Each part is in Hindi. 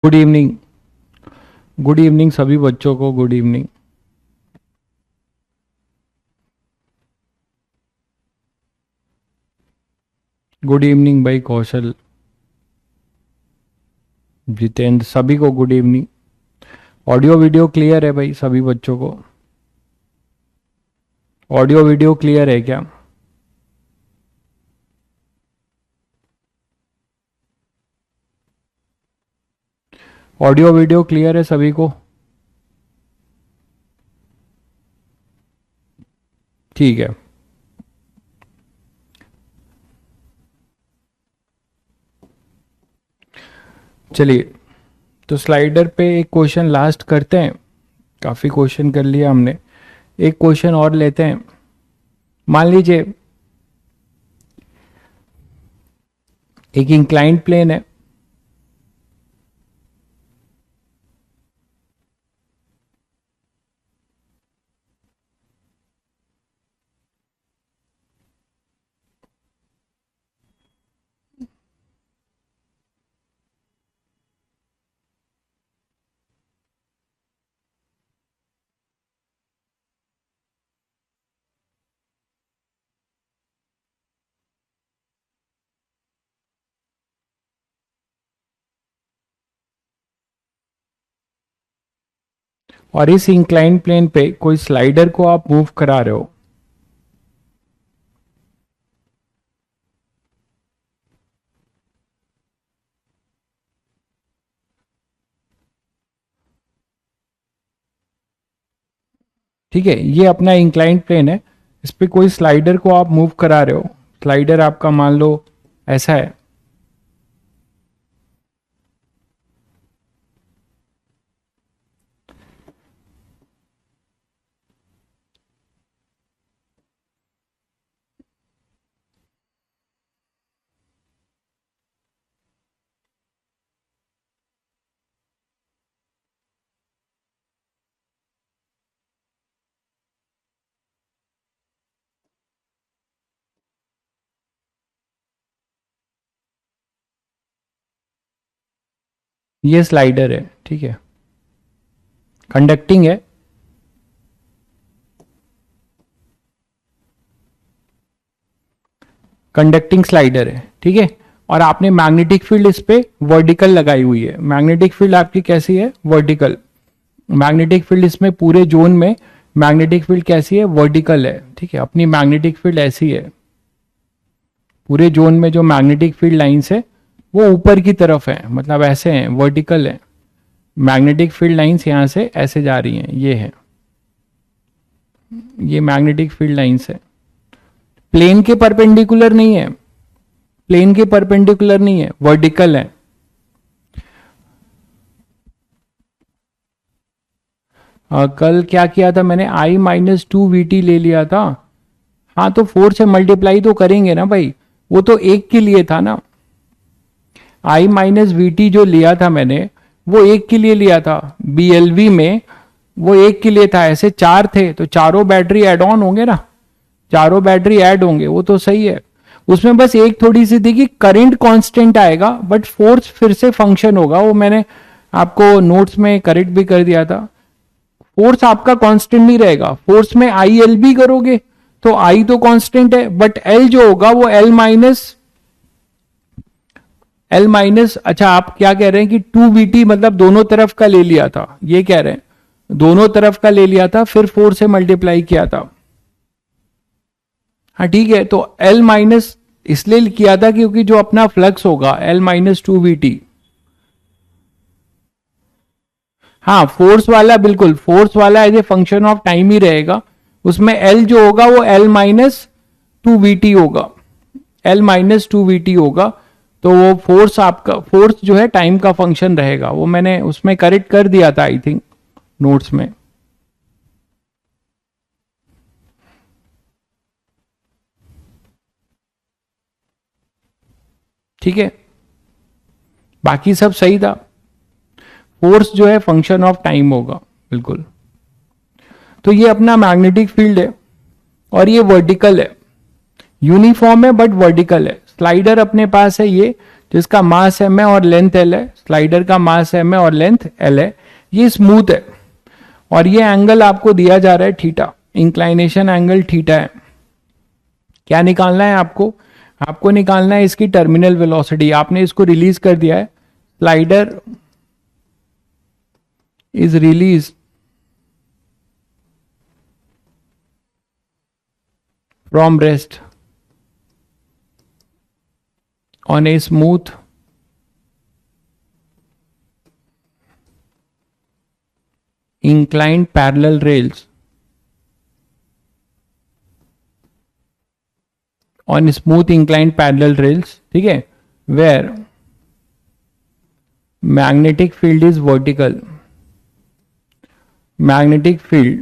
Good evening. गुड इवनिंग सभी बच्चों को। Good evening. गुड इवनिंग भाई कौशल, जितेंद्र, सभी को good evening. Audio video clear है भाई सभी बच्चों को? ऑडियो वीडियो क्लियर है क्या? ऑडियो वीडियो क्लियर है सभी को? ठीक है। चलिए, तो स्लाइडर पे एक क्वेश्चन लास्ट करते हैं। काफ़ी क्वेश्चन कर लिया हमने, एक क्वेश्चन और लेते हैं। मान लीजिए एक इंक्लाइंड प्लेन है, और इस इंक्लाइंड प्लेन पे कोई स्लाइडर को आप मूव करा रहे हो। ठीक है, ये अपना इंक्लाइंड प्लेन है, इस पे कोई स्लाइडर को आप मूव करा रहे हो। स्लाइडर आपका मान लो ऐसा है। ये स्लाइडर है, ठीक है, कंडक्टिंग है। कंडक्टिंग स्लाइडर है, ठीक है। और आपने मैग्नेटिक फील्ड इस पे वर्टिकल लगाई हुई है। मैग्नेटिक फील्ड आपकी कैसी है? वर्टिकल। मैग्नेटिक फील्ड इसमें पूरे जोन में मैग्नेटिक फील्ड कैसी है? वर्टिकल है, ठीक है। अपनी मैग्नेटिक फील्ड ऐसी है, पूरे जोन में जो मैग्नेटिक फील्ड लाइंस है वो ऊपर की तरफ है, मतलब ऐसे हैं, वर्टिकल है। मैग्नेटिक फील्ड लाइंस यहां से ऐसे जा रही हैं, ये है, ये मैग्नेटिक फील्ड लाइंस है। प्लेन के परपेंडिकुलर नहीं है, प्लेन के परपेंडिकुलर नहीं है, वर्टिकल है। कल क्या किया था मैंने? I-2 VT ले लिया था। हाँ, तो 4 से मल्टीप्लाई तो करेंगे ना भाई, वो तो एक के लिए था ना। I-VT जो लिया था मैंने वो एक के लिए लिया था, BLV में वो एक के लिए था। ऐसे चार थे तो चारों बैटरी एड ऑन होंगे ना, चारों बैटरी ऐड होंगे, वो तो सही है। उसमें बस एक थोड़ी सी थी कि करंट कांस्टेंट आएगा बट फोर्स फिर से फंक्शन होगा। वो मैंने आपको नोट्स में करेक्ट भी कर दिया था। फोर्स आपका कांस्टेंट नहीं रहेगा, फोर्स में ILB करोगे तो I तो कांस्टेंट है बट L जो होगा वो L माइनस। अच्छा, आप क्या कह रहे हैं कि 2VT मतलब दोनों तरफ का ले लिया था, ये कह रहे हैं? दोनों तरफ का ले लिया था फिर 4 से मल्टीप्लाई किया था। हाँ ठीक है, तो L माइनस इसलिए किया था क्योंकि जो अपना फ्लक्स होगा L-2VT। हाँ, फोर्स वाला, बिल्कुल फोर्स वाला as a function of time ही रहेगा। उसमें L जो होगा वो L-2VT होगा, L-2VT होगा। तो वो फोर्स, आपका फोर्स जो है टाइम का फंक्शन रहेगा। वो मैंने उसमें करेक्ट कर दिया था आई थिंक नोट्स में। ठीक है, बाकी सब सही था। फोर्स जो है फंक्शन ऑफ टाइम होगा, बिल्कुल। तो ये अपना मैग्नेटिक फील्ड है और ये वर्टिकल है, यूनिफॉर्म है बट वर्टिकल है। स्लाइडर अपने पास है ये, जिसका मास m है और लेंथ L है। स्लाइडर का मास m है और लेंथ l है, ये स्मूथ है और ये एंगल आपको दिया जा रहा है थीटा, इंक्लाइनेशन एंगल थीटा है। क्या निकालना है आपको? आपको निकालना है इसकी टर्मिनल वेलोसिटी। आपने इसको रिलीज कर दिया है, slider is release from rest on a smooth inclined parallel rails on smooth inclined parallel rails, ठीक है, where magnetic field is vertical, magnetic field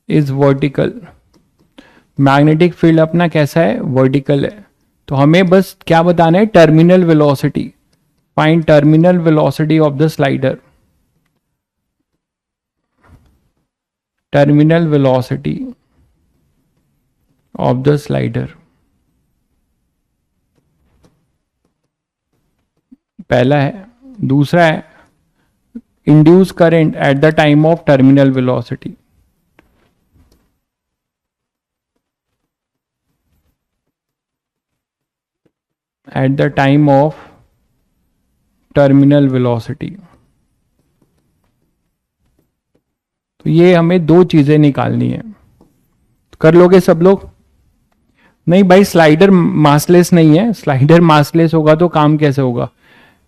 is vertical, magnetic field अपना कैसा है? वर्टिकल है। तो हमें बस क्या बताना है? Terminal velocity. Find terminal velocity of the slider, terminal velocity of the slider. पहला है। दूसरा है induce current eight the time of terminal velocity. Eight the time of terminal velocity. तो ये हमें दो चीजें निकालनी है। कर लोगे सब लोग? नहीं भाई, स्लाइडर मासलेस नहीं है। स्लाइडर मासलेस होगा तो काम कैसे होगा?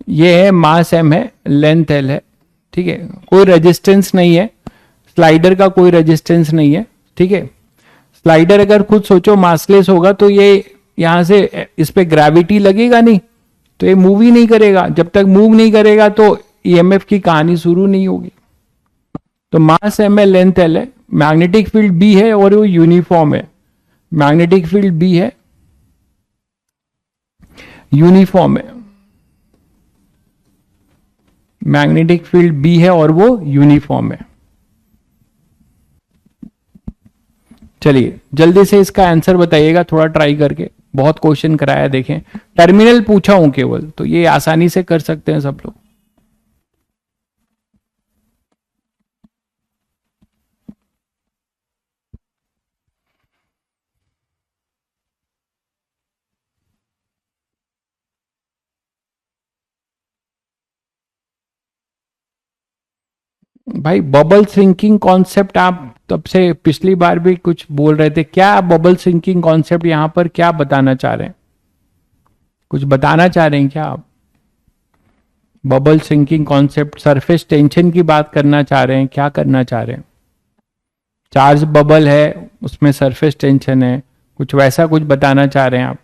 ये है मास m है, लेंथ l है, ठीक है, कोई रेजिस्टेंस नहीं है, स्लाइडर का कोई रेजिस्टेंस नहीं है, ठीक है। स्लाइडर अगर खुद सोचो मासलेस होगा तो ये यहां से इस पे ग्रेविटी लगेगा नहीं, तो ये मूव ही नहीं करेगा। जब तक मूव नहीं करेगा तो ईएमएफ की कहानी शुरू नहीं होगी। तो मास m है, लेंथ l है, मैग्नेटिक फील्ड B है और वो यूनिफॉर्म है। मैग्नेटिक फील्ड B है, यूनिफॉर्म है। मैग्नेटिक फील्ड B है और वो यूनिफॉर्म है। चलिए जल्दी से इसका आंसर बताइएगा, थोड़ा ट्राई करके। बहुत क्वेश्चन कराया, देखें टर्मिनल पूछा हूं केवल, तो ये आसानी से कर सकते हैं सब लोग। भाई बबल सिंकिंग कॉन्सेप्ट आप तब से पिछली बार भी कुछ बोल रहे थे, क्या बबल सिंकिंग कॉन्सेप्ट यहां पर क्या बताना चाह रहे हैं? कुछ बताना चाह रहे हैं क्या आप? Bubble sinking concept surface tension की बात करना चाह रहे हैं? क्या करना चाह रहे हैं? चार्ज बबल है, उसमें सरफेस टेंशन है, कुछ वैसा कुछ बताना चाह रहे हैं आप?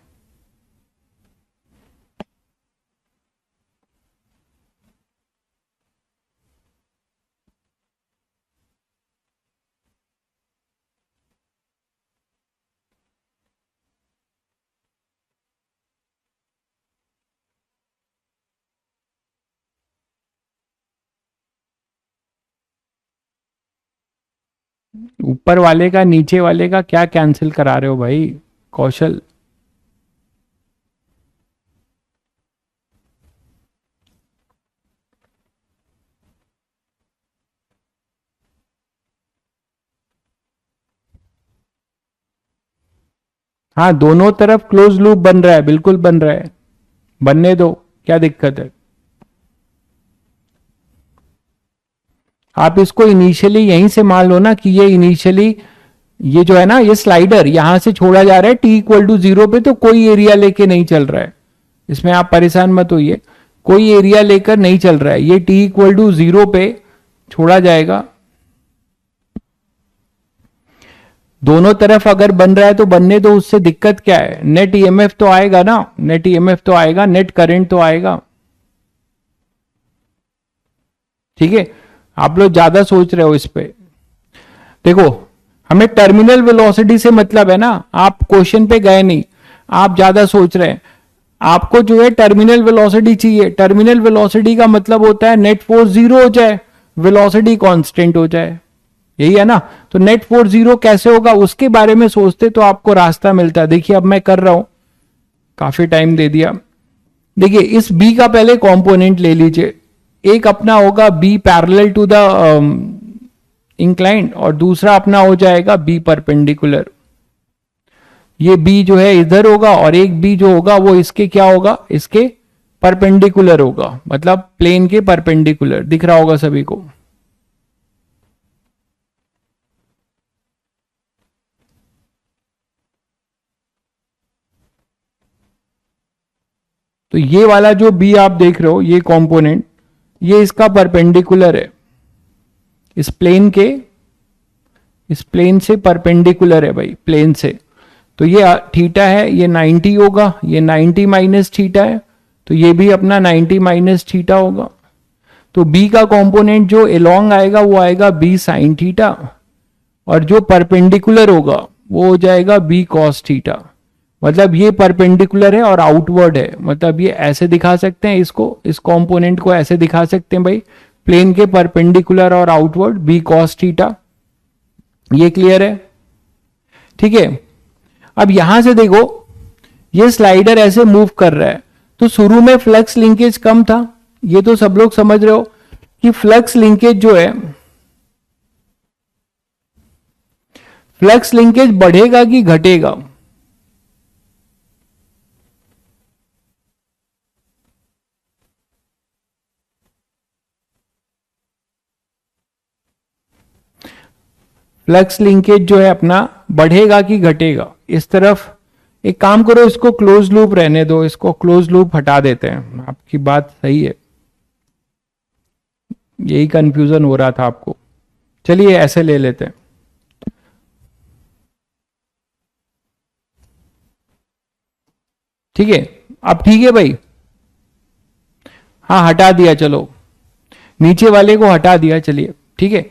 ऊपर वाले का नीचे वाले का क्या कैंसिल करा रहे हो भाई कौशल? हाँ, दोनों तरफ क्लोज लूप बन रहा है, बिल्कुल बन रहा है, बनने दो, क्या दिक्कत है? आप इसको इनिशियली यहीं से मान लो ना कि ये इनिशियली ये जो है ना, ये स्लाइडर यहां से छोड़ा जा रहा है t=0 पे, तो कोई एरिया लेके नहीं चल रहा है, इसमें आप परेशान मत होइए, कोई एरिया लेकर नहीं चल रहा है, ये t=0 पे छोड़ा जाएगा। दोनों तरफ अगर बन रहा है तो बनने दो, उससे दिक्कत क्या है? नेट ईएमएफ तो आएगा ना, नेट ईएमएफ तो आएगा, नेट करंट तो आएगा, ठीक है। आप लोग ज्यादा सोच रहे हो इस पे। देखो हमें टर्मिनल वेलोसिटी से मतलब है ना, आप क्वेश्चन पे गए नहीं, आप ज्यादा सोच रहे हैं। आपको जो है टर्मिनल वेलोसिटी चाहिए। टर्मिनल वेलोसिटी का मतलब होता है नेट फोर्स 0 हो जाए, वेलोसिटी कांस्टेंट हो जाए, यही है ना। तो नेट फोर्स 0 कैसे होगा उसके बारे में सोचते तो आपको रास्ता मिलता है। देखिए अब मैं कर रहा हूं, काफी टाइम दे दिया। देखिए इस बी का पहले कंपोनेंट ले लीजिए, एक अपना होगा B parallel to the inclined और दूसरा अपना हो जाएगा बी परपेंडिकुलर। ये बी जो है इधर होगा और एक बी जो होगा वो इसके क्या होगा, इसके परपेंडिकुलर होगा, मतलब प्लेन के परपेंडिकुलर। दिख रहा होगा सभी को। तो ये वाला जो बी आप देख रहे हो, ये कंपोनेंट, ये इसका परपेंडिकुलर है, इस प्लेन से परपेंडिकुलर है भाई, प्लेन से। तो ये थीटा है, ये 90 होगा, ये 90 माइनस थीटा है, तो ये भी अपना 90 माइनस थीटा होगा। तो बी का कंपोनेंट जो एलोंग आएगा वो आएगा बी साइन थीटा, और जो परपेंडिकुलर होगा वो हो जाएगा बी कॉस थीटा। मतलब ये परपेंडिकुलर है और आउटवर्ड है, मतलब ये ऐसे दिखा सकते हैं इसको, इस कंपोनेंट को ऐसे दिखा सकते हैं भाई, प्लेन के परपेंडिकुलर और आउटवर्ड बी कॉस थीटा। ये क्लियर है? ठीक है। अब यहां से देखो, ये स्लाइडर ऐसे मूव कर रहा है, तो शुरू में फ्लक्स लिंकेज कम था, ये तो सब लोग समझ रहे हो कि फ्लक्स लिंकेज जो है, फ्लक्स लिंकेज बढ़ेगा कि घटेगा? फ्लक्स लिंकेज जो है अपना बढ़ेगा कि घटेगा? इस तरफ एक काम करो, इसको क्लोज लूप रहने दो, इसको क्लोज लूप हटा देते हैं। आपकी बात सही है, यही कंफ्यूजन हो रहा था आपको। चलिए ऐसे ले लेते हैं। ठीक है, अब ठीक है भाई। हाँ हटा दिया, चलो नीचे वाले को हटा दिया, चलिए ठीक है।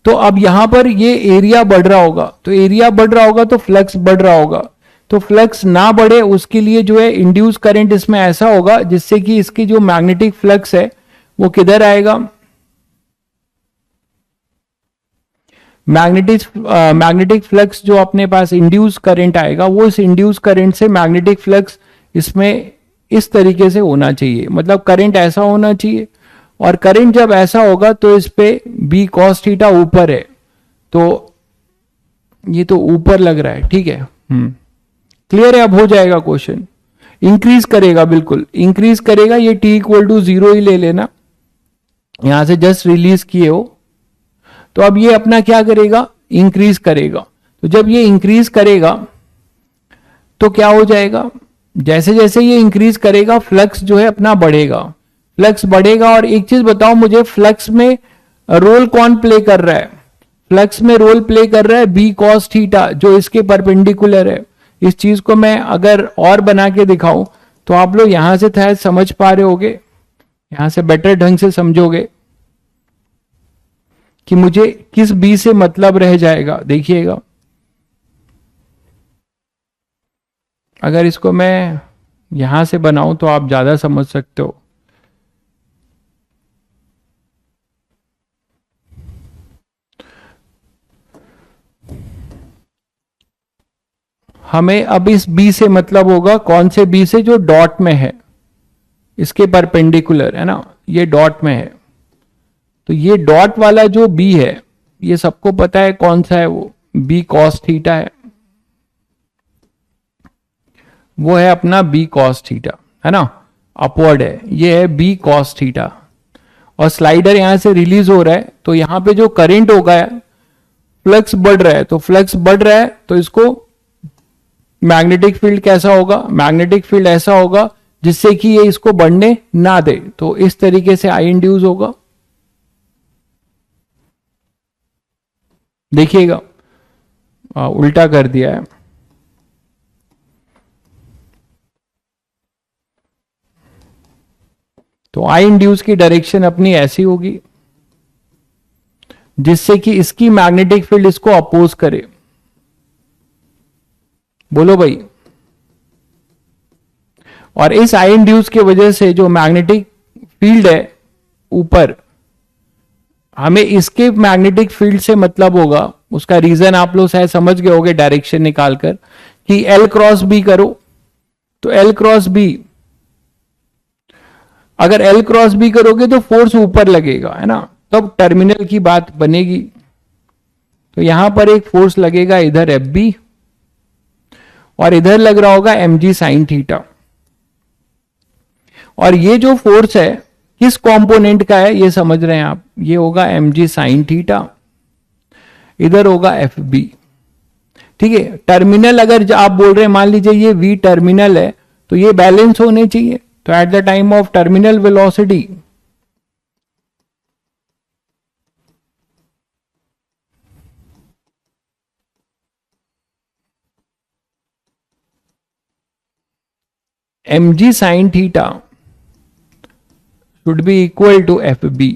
तो अब यहां पर ये एरिया बढ़ रहा होगा, तो एरिया बढ़ रहा होगा तो फ्लक्स बढ़ रहा होगा। तो फ्लक्स ना बढ़े उसके लिए जो है इंड्यूस करंट इसमें ऐसा होगा जिससे कि इसकी जो मैग्नेटिक फ्लक्स है वो किधर आएगा, मैग्नेटिक फ्लक्स जो अपने पास इंड्यूस करंट आएगा, वो इस इंड्यूस करंट से मैग्नेटिक फ्लक्स इसमें इस तरीके से होना चाहिए, मतलब करंट ऐसा होना चाहिए। और करंट जब ऐसा होगा तो इस पे बी कॉस थीटा ऊपर है, तो ये तो ऊपर लग रहा है, ठीक है। क्लियर है? अब हो जाएगा क्वेश्चन। इंक्रीज करेगा, बिल्कुल इंक्रीज करेगा, ये टी इक्वल टू 0 ही ले लेना, यहां से जस्ट रिलीज किए हो। तो अब ये अपना क्या करेगा, इंक्रीज करेगा। तो जब ये इंक्रीज करेगा तो क्या हो जाएगा, जैसे जैसे ये इंक्रीज करेगा फ्लक्स जो है अपना बढ़ेगा, फ्लक्स बढ़ेगा। और एक चीज बताओ मुझे, फ्लक्स में रोल कौन प्ले कर रहा है? फ्लक्स में रोल प्ले कर रहा है बी कॉस थीटा, जो इसके परपेंडिकुलर है। इस चीज को मैं अगर और बना के दिखाऊं तो आप लोग यहां से शायद समझ पा रहे होगे, यहां से बेटर ढंग से समझोगे कि मुझे किस बी से मतलब रह जाएगा। देखिएगा, अगर इसको मैं यहां से बनाऊं तो आप ज्यादा समझ सकते हो। हमें अब इस बी से मतलब होगा, कौन से बी से? जो डॉट में है, इसके परपेंडिकुलर है ना, ये डॉट में है। तो ये डॉट वाला जो बी है, ये सबको पता है कौन सा है, वो बी कॉस थीटा है, वो है अपना बी कॉस थीटा, है ना, अपवर्ड है, ये है बी कॉस थीटा। और स्लाइडर यहां से रिलीज हो रहा है, तो यहां पे जो करंट होगा, फ्लक्स बढ़ रहा है, तो फ्लक्स बढ़ रहा है तो इसको मैग्नेटिक फील्ड कैसा होगा, मैग्नेटिक फील्ड ऐसा होगा जिससे कि ये इसको बढ़ने ना दे, तो इस तरीके से आई इंड्यूस होगा। देखिएगा, उल्टा कर दिया है। तो आई इंड्यूस की डायरेक्शन अपनी ऐसी होगी जिससे कि इसकी मैग्नेटिक फील्ड इसको अपोज करे। बोलो भाई। और इस आई इंड्यूस की वजह से जो मैग्नेटिक फील्ड है ऊपर, हमें इसके मैग्नेटिक फील्ड से मतलब होगा। उसका रीजन आप लोग शायद समझ गए होंगे डायरेक्शन निकालकर, कि एल क्रॉस बी करो, तो एल क्रॉस बी अगर एल क्रॉस बी करोगे तो फोर्स ऊपर लगेगा, है ना, तब टर्मिनल की बात बनेगी। तो यहां पर एक फोर्स लगेगा इधर एफ बी, और इधर लग रहा होगा एम जी साइन थीटा। और ये जो फोर्स है किस कंपोनेंट का है ये समझ रहे हैं आप, ये होगा एम जी साइन थीटा, इधर होगा एफ बी। ठीक है, टर्मिनल अगर आप बोल रहे हैं, मान लीजिए ये वी टर्मिनल है, तो ये बैलेंस होने चाहिए। तो at the time of terminal velocity M G sine theta should be equal to F B.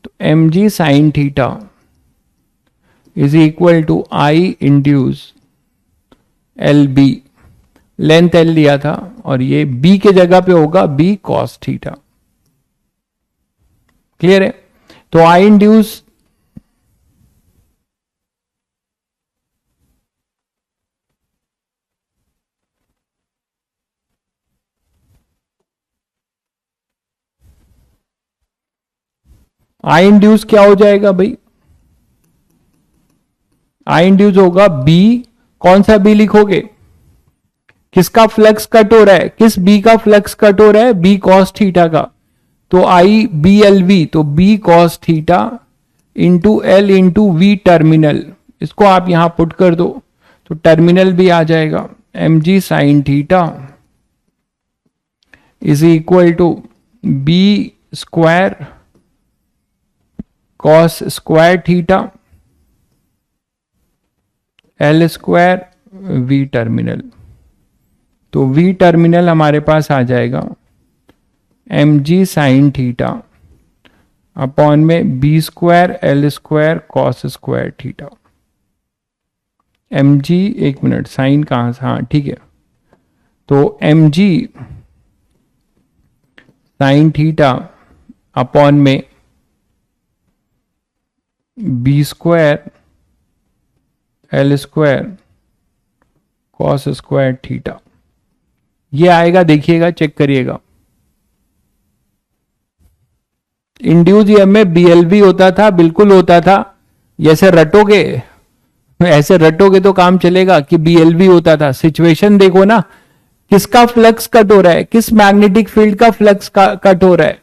तो M G sine theta is equal to I induced L B, length L लिया था, और ये बी के जगह पे होगा बी कॉस थीटा। क्लियर है? तो आई इंड्यूस आई इंड्यूस क्या हो जाएगा भाई, आई इंड्यूस होगा बी, कौन सा बी लिखोगे, किसका फ्लक्स कट हो रहा है, किस बी का फ्लक्स कट हो रहा है, बी कॉस थीटा का। तो आई बी एल वी, तो B cos theta into L into V terminal, इसको आप यहां पुट कर दो तो टर्मिनल भी आ जाएगा। M G sine theta is equal to B square cos square theta L square V terminal. तो वी टर्मिनल हमारे पास आ जाएगा M G sine theta upon में B square L square cos square theta. M G, एक मिनट, साइन कहां से, हाँ ठीक है, तो M G sine theta upon में B square L square cos square theta, ये आएगा, देखिएगा, चेक करिएगा। इंड्यूस ईएमएफ बीएलवी होता था, बिल्कुल होता था, जैसे रटोगे ऐसे रटोगे तो काम चलेगा कि बीएलवी होता था। सिचुएशन देखो ना, किसका फ्लक्स कट हो रहा है, किस मैग्नेटिक फील्ड का फ्लक्स कट हो रहा है,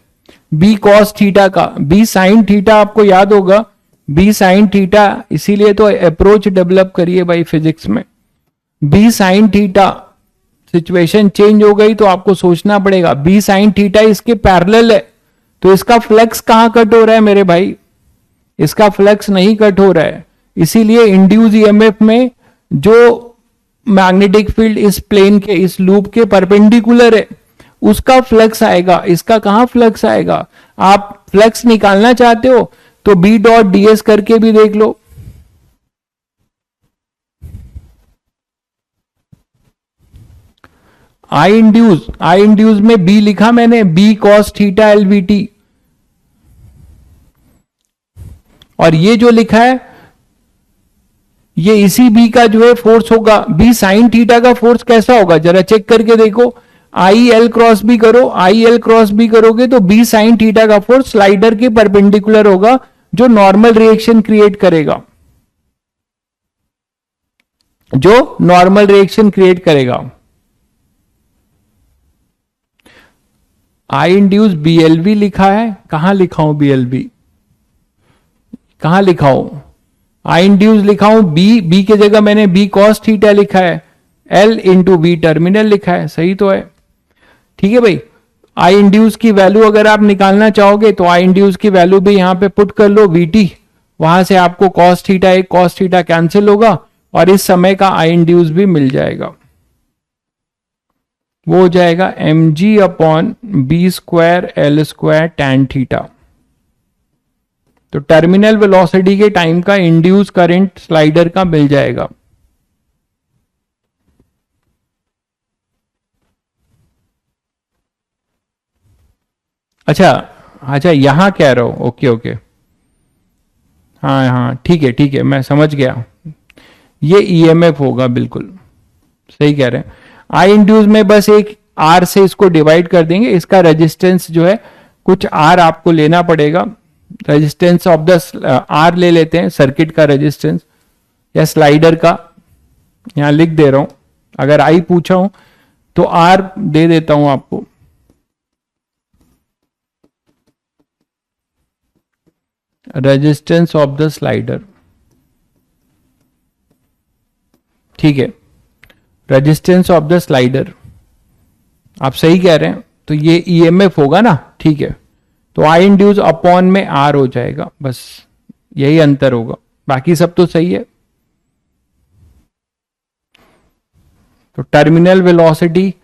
बी कॉस थीटा का। बी साइन थीटा आपको याद होगा, बी साइन थीटा, इसीलिए तो अप्रोच डेवलप करिए भाई फिजिक्स में। B sine theta, situation change हो गई तो आपको सोचना पड़ेगा, बी साइन थीटा इसके पैरेलल है, तो इसका फ्लक्स कहां कट हो रहा है मेरे भाई, इसका फ्लक्स नहीं कट हो रहा है। इसीलिए इंड्यूस ईएमएफ में जो मैग्नेटिक फील्ड इस प्लेन के, इस लूप के परपेंडिकुलर है, उसका फ्लक्स आएगा, इसका कहां फ्लक्स आएगा। आप फ्लक्स निकालना चाहते हो तो बी डॉट डीएस करके भी देख लो। आई इंड्यूस में बी लिखा मैंने, B cos theta L V T, और ये जो लिखा है ये इसी बी का जो है फोर्स होगा। बी साइन थीटा का फोर्स कैसा होगा जरा चेक करके देखो, आई एल क्रॉस बी करो, आई एल क्रॉस बी करोगे तो बी साइन थीटा का फोर्स स्लाइडर के परपेंडिकुलर होगा, जो नॉर्मल रिएक्शन क्रिएट करेगा, जो नॉर्मल रिएक्शन क्रिएट करेगा। आई इंड्यूस बीएलवी लिखा है, कहां लिखा हूं बीएलवी, कहां लिखा हूं, आई इंड्यूस लिखा हूं बी के जगह मैंने बी कॉस थीटा लिखा है, एल इंटू बी टर्मिनल लिखा है, सही तो है। ठीक है भाई, आई इंड्यूस की वैल्यू अगर आप निकालना चाहोगे तो आई इंड्यूस की वैल्यू भी यहां पे पुट कर लो वीटी, वहां से आपको कॉस थीटा, एक कॉस थीटा कैंसिल होगा और इस समय का आई इंड्यूस भी मिल जाएगा, वो हो जाएगा M G upon B square L square tan theta. तो टर्मिनल वेलोसिटी के टाइम का इंड्यूस करंट स्लाइडर का मिल जाएगा। अच्छा यहां कह रहा हूं, ओके ओके, हाँ ठीक है, मैं समझ गया, ये ईएमएफ होगा, बिल्कुल सही कह रहे हैं। आई इंड्यूस में बस एक आर से इसको डिवाइड कर देंगे। इसका रेजिस्टेंस जो है कुछ आर आपको लेना पड़ेगा। रेजिस्टेंस ऑफ द आर ले लेते हैं, सर्किट का रेजिस्टेंस या स्लाइडर का, यहां लिख दे रहा हूं। अगर आई पूछा हूं तो आर दे देता हूं आपको। रेजिस्टेंस ऑफ द स्लाइडर, ठीक है, रेजिस्टेंस ऑफ द स्लाइडर, आप सही कह रहे हैं। तो ये ईएमएफ होगा ना, ठीक है। तो आई इंड्यूस अपॉन में आर हो जाएगा, बस यही अंतर होगा, बाकी सब तो सही है। तो टर्मिनल वेलोसिटी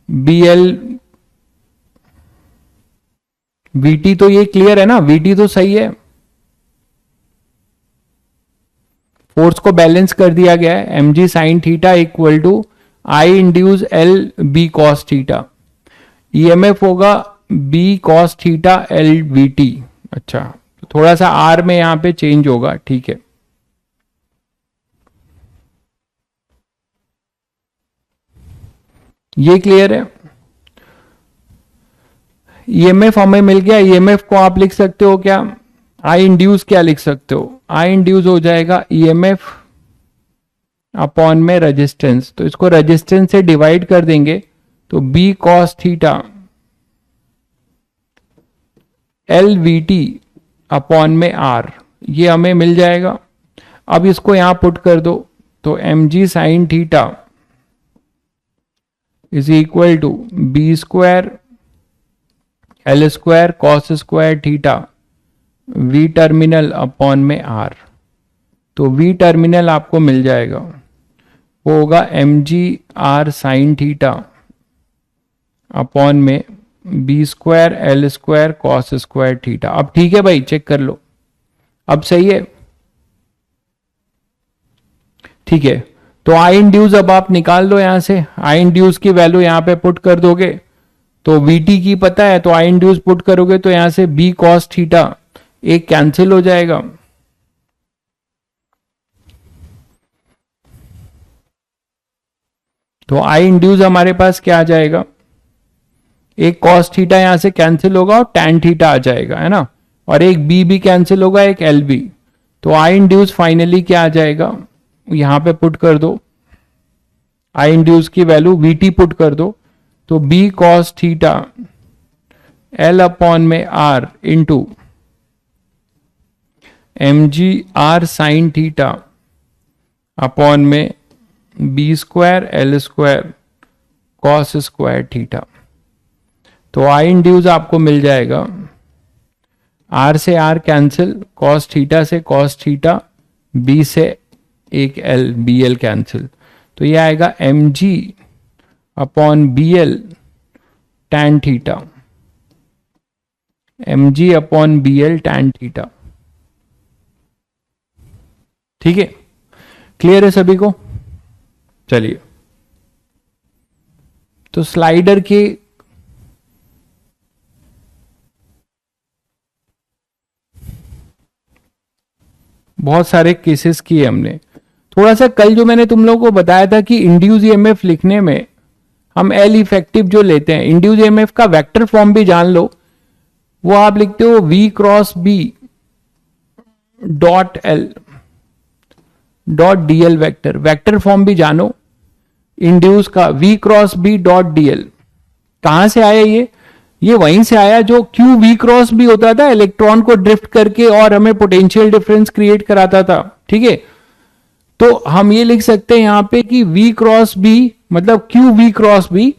BL VT, तो ये क्लियर है ना, VT तो सही है। फोर्स को बैलेंस कर दिया गया है, mg sine theta equal to I induce L B cos theta. EMF होगा B cos theta L VT। अच्छा, तो थोड़ा सा R में यहां पे चेंज होगा, ठीक है। ये क्लियर है। ईएमएफ हमें मिल गया। ईएमएफ को आप लिख सकते हो क्या, आई इंड्यूस क्या लिख सकते हो, आई इंड्यूस हो जाएगा ईएमएफ अपॉन में रेजिस्टेंस। तो इसको रेजिस्टेंस से डिवाइड कर देंगे तो B cos theta L V T upon में आर, ये हमें मिल जाएगा। अब इसको यहां पुट कर दो तो M G sine theta is equal to B square L square cos square theta V terminal upon में आर। तो वी टर्मिनल आपको मिल जाएगा, वो होगा M G R sine theta upon में B square L square cos square theta. अब ठीक है भाई, चेक कर लो, अब सही है, ठीक है। तो आई इंड्यूस अब आप निकाल दो यहां से, आई इंड्यूस की वैल्यू यहां पे पुट कर दोगे तो वीटी की पता है, तो आई इंड्यूस पुट करोगे तो यहां से बी कॉस थीटा एक कैंसिल हो जाएगा, तो आई इंड्यूस हमारे पास क्या आ जाएगा, एक कॉस थीटा यहां से कैंसिल होगा और टैन थीटा आ जाएगा, है ना, और एक बी भी कैंसिल होगा, एक एल बी। तो आई इंड्यूस फाइनली क्या आ जाएगा, यहां पे पुट कर दो, आई इंड्यूस की वैल्यू वीटी पुट कर दो, तो B cos theta L upon में R into M G R sine theta upon में B square L square cos square theta. तो आई इंड्यूस आपको मिल जाएगा, आर से आर कैंसिल, कॉस थीटा से कॉस थीटा, बी से एक एल बी एल कैंसिल, तो ये आएगा M G upon B L tan theta, M G upon B L tan theta. ठीक है, क्लियर है सभी को। चलिए, तो स्लाइडर के बहुत सारे केसेस किए हमने। थोड़ा सा कल जो मैंने तुम लोगों को बताया था कि इंड्यूस ईएमएफ लिखने में हम एल इफेक्टिव जो लेते हैं, इंड्यूस ईएमएफ का वेक्टर फॉर्म भी जान लो, वो आप लिखते हो V cross B dot L dot DL vector, vector form भी जानो इंड्यूस का, V cross B dot DL. कहां से आया ये वहीं से आया जो क्यू वी क्रॉस बी होता था, इलेक्ट्रॉन को ड्रिफ्ट करके और हमें पोटेंशियल डिफरेंस क्रिएट कराता था। ठीक है, तो हम ये लिख सकते हैं यहां पे कि वी क्रॉस बी मतलब Q V cross B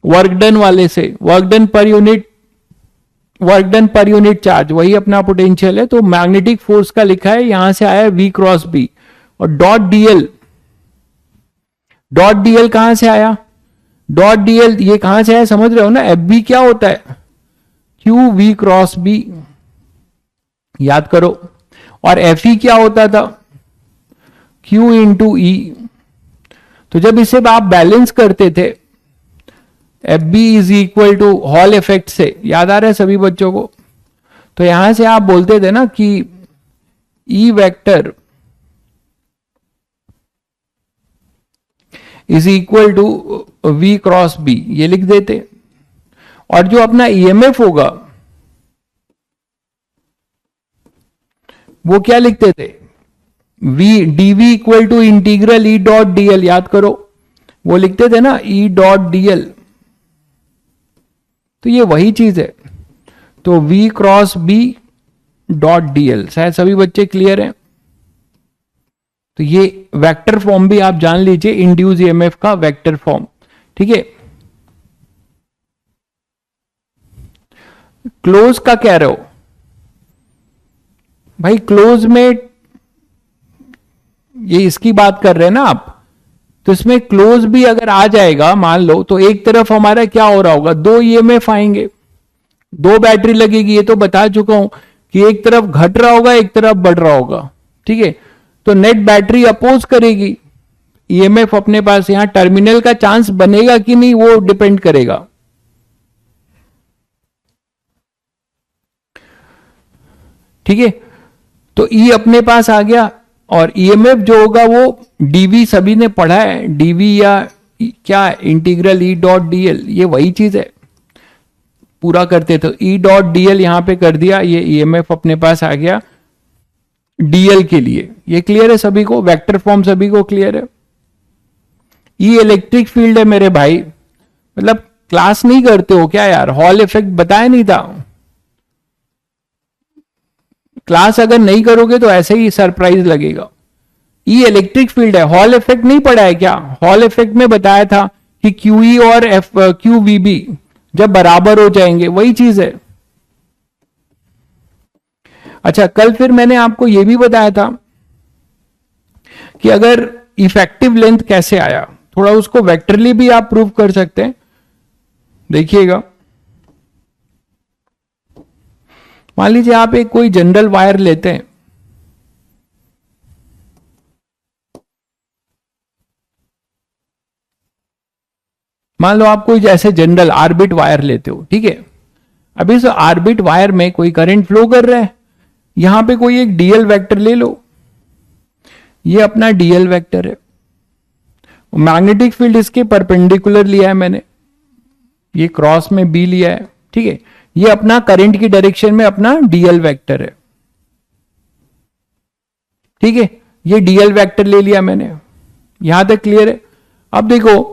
work done वाले से, वर्क डन पर यूनिट चार्ज वही अपना पोटेंशियल है, तो मैग्नेटिक फोर्स का लिखा है, यहां से आया वी क्रॉस बी। और डॉट डीएल कहां से आया, डॉट डीएल ये कहां से आया समझ रहे हो ना, एफ बी क्या होता है, क्यू वी क्रॉस बी, याद करो। और एफ ई क्या होता था, क्यू इंटू ई। तो जब इसे आप बैलेंस करते थे F B is equal to Hall effect से, याद आ रहा है सभी बच्चों को, तो यहां से आप बोलते थे ना कि E vector is equal to V cross B, ये लिख देते। और जो अपना EMF होगा वो क्या लिखते थे, V dV equal to integral E dot dl, याद करो वो लिखते थे ना, E डॉट dl। तो ये वही चीज है। तो V cross B dot dl, शायद सभी बच्चे क्लियर हैं। तो ये वेक्टर फॉर्म भी आप जान लीजिए, इंड्यूस ईएमएफ का वेक्टर फॉर्म। ठीक है, क्लोज का कह रहे हो भाई, क्लोज में ये इसकी बात कर रहे हैं ना आप, तो इसमें क्लोज भी अगर आ जाएगा मान लो, तो एक तरफ हमारा क्या हो रहा होगा, दो ईएमएफ आएंगे, दो बैटरी लगेगी। ये तो बता चुका हूं कि एक तरफ घट रहा होगा, एक तरफ बढ़ रहा होगा। ठीक है, तो नेट बैटरी अपोज करेगी, ईएमएफ अपने पास यहां टर्मिनल का चांस बनेगा कि नहीं वो डिपेंड करेगा। ठीक है, तो ई अपने पास आ गया, और ईएमएफ जो होगा वो डीवी सभी ने पढ़ा है, डीवी या क्या इंटीग्रल ई डॉट डीएल, ये वही चीज है, पूरा करते तो ई डॉट डीएल यहां पे कर दिया, ये ईएमएफ अपने पास आ गया डीएल के लिए। ये क्लियर है सभी को, वेक्टर फॉर्म सभी को क्लियर है। ई इलेक्ट्रिक फील्ड है मेरे भाई, मतलब क्लास नहीं करते हो क्या यार, हॉल इफेक्ट बताया नहीं था, क्लास अगर नहीं करोगे तो ऐसे ही सरप्राइज लगेगा। ई इलेक्ट्रिक फील्ड है, हॉल इफेक्ट नहीं पढ़ा है क्या, हॉल इफेक्ट में बताया था कि क्यू ई और एफ क्यू वी बी जब बराबर हो जाएंगे, वही चीज है। अच्छा, कल फिर मैंने आपको यह भी बताया था कि अगर इफेक्टिव लेंथ कैसे आया, थोड़ा उसको वेक्टरली भी आप प्रूव कर सकते हैं। देखिएगा, मान लीजिए आप एक कोई जनरल वायर लेते हैं, मान लो आप कोई जैसे जनरल आर्बिट वायर लेते हो। ठीक है, अभी इस आर्बिट वायर में कोई करंट फ्लो कर रहा है, यहां पे कोई एक डीएल वेक्टर ले लो, ये अपना डीएल वेक्टर है, मैग्नेटिक फील्ड इसके परपेंडिकुलर लिया है मैंने, ये क्रॉस में बी लिया है। ठीक है, ये अपना करंट की डायरेक्शन में अपना डीएल वेक्टर है। ठीक है, ये डीएल वेक्टर ले लिया मैंने, यहां तक क्लियर है। अब देखो,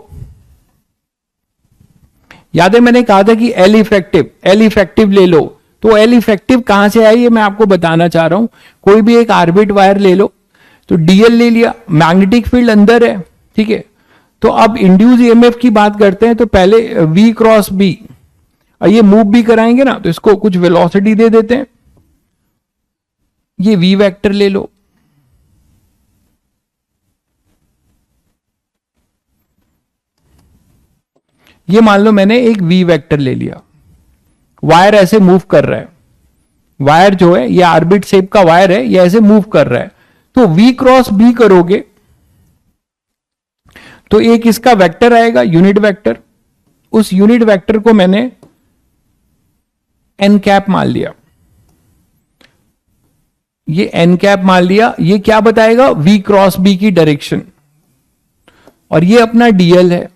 याद है मैंने कहा था कि एल इफेक्टिव ले लो, तो एल इफेक्टिव कहां से आई है मैं आपको बताना चाह रहा हूं। कोई भी एक आर्बिट वायर ले लो, तो डीएल ले लिया, मैग्नेटिक फील्ड अंदर है। ठीक है, तो अब इंड्यूस ईएमएफ की बात करते हैं, तो पहले वी क्रॉस बी, और ये मूव भी कराएंगे ना, तो इसको कुछ वेलोसिटी दे देते हैं, ये वी वेक्टर ले लो, ये मान लो मैंने एक वी वेक्टर ले लिया, वायर ऐसे मूव कर रहा है, वायर जो है ये आर्बिट शेप का वायर है, ये ऐसे मूव कर रहा है, तो वी क्रॉस बी करोगे तो एक इसका वेक्टर आएगा, यूनिट वेक्टर, उस यूनिट वेक्टर को मैंने एन कैप मान लिया, ये एन कैप मान लिया, ये क्या बताएगा, वी क्रॉस बी की डायरेक्शन, और ये अपना डीएल है।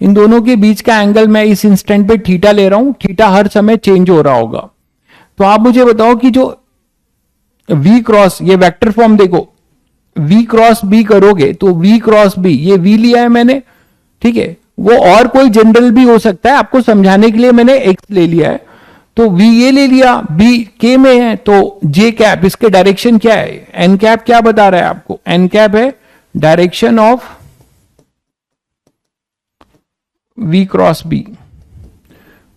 इन दोनों के बीच का एंगल मैं इस इंस्टेंट पे थीटा ले रहा हूं, थीटा हर समय चेंज हो रहा होगा। तो आप मुझे बताओ कि जो वी क्रॉस, ये वेक्टर फॉर्म देखो, वी क्रॉस बी करोगे तो वी क्रॉस बी, ये वी लिया है मैंने, ठीक है, वो और कोई जनरल भी हो सकता है, आपको समझाने के लिए मैंने एक्स ले लिया है, तो वी ये ले लिया, बी के में है, तो जे कैप, इसके डायरेक्शन क्या है, एन कैप क्या बता रहा है आपको, एन कैप है direction of V cross B,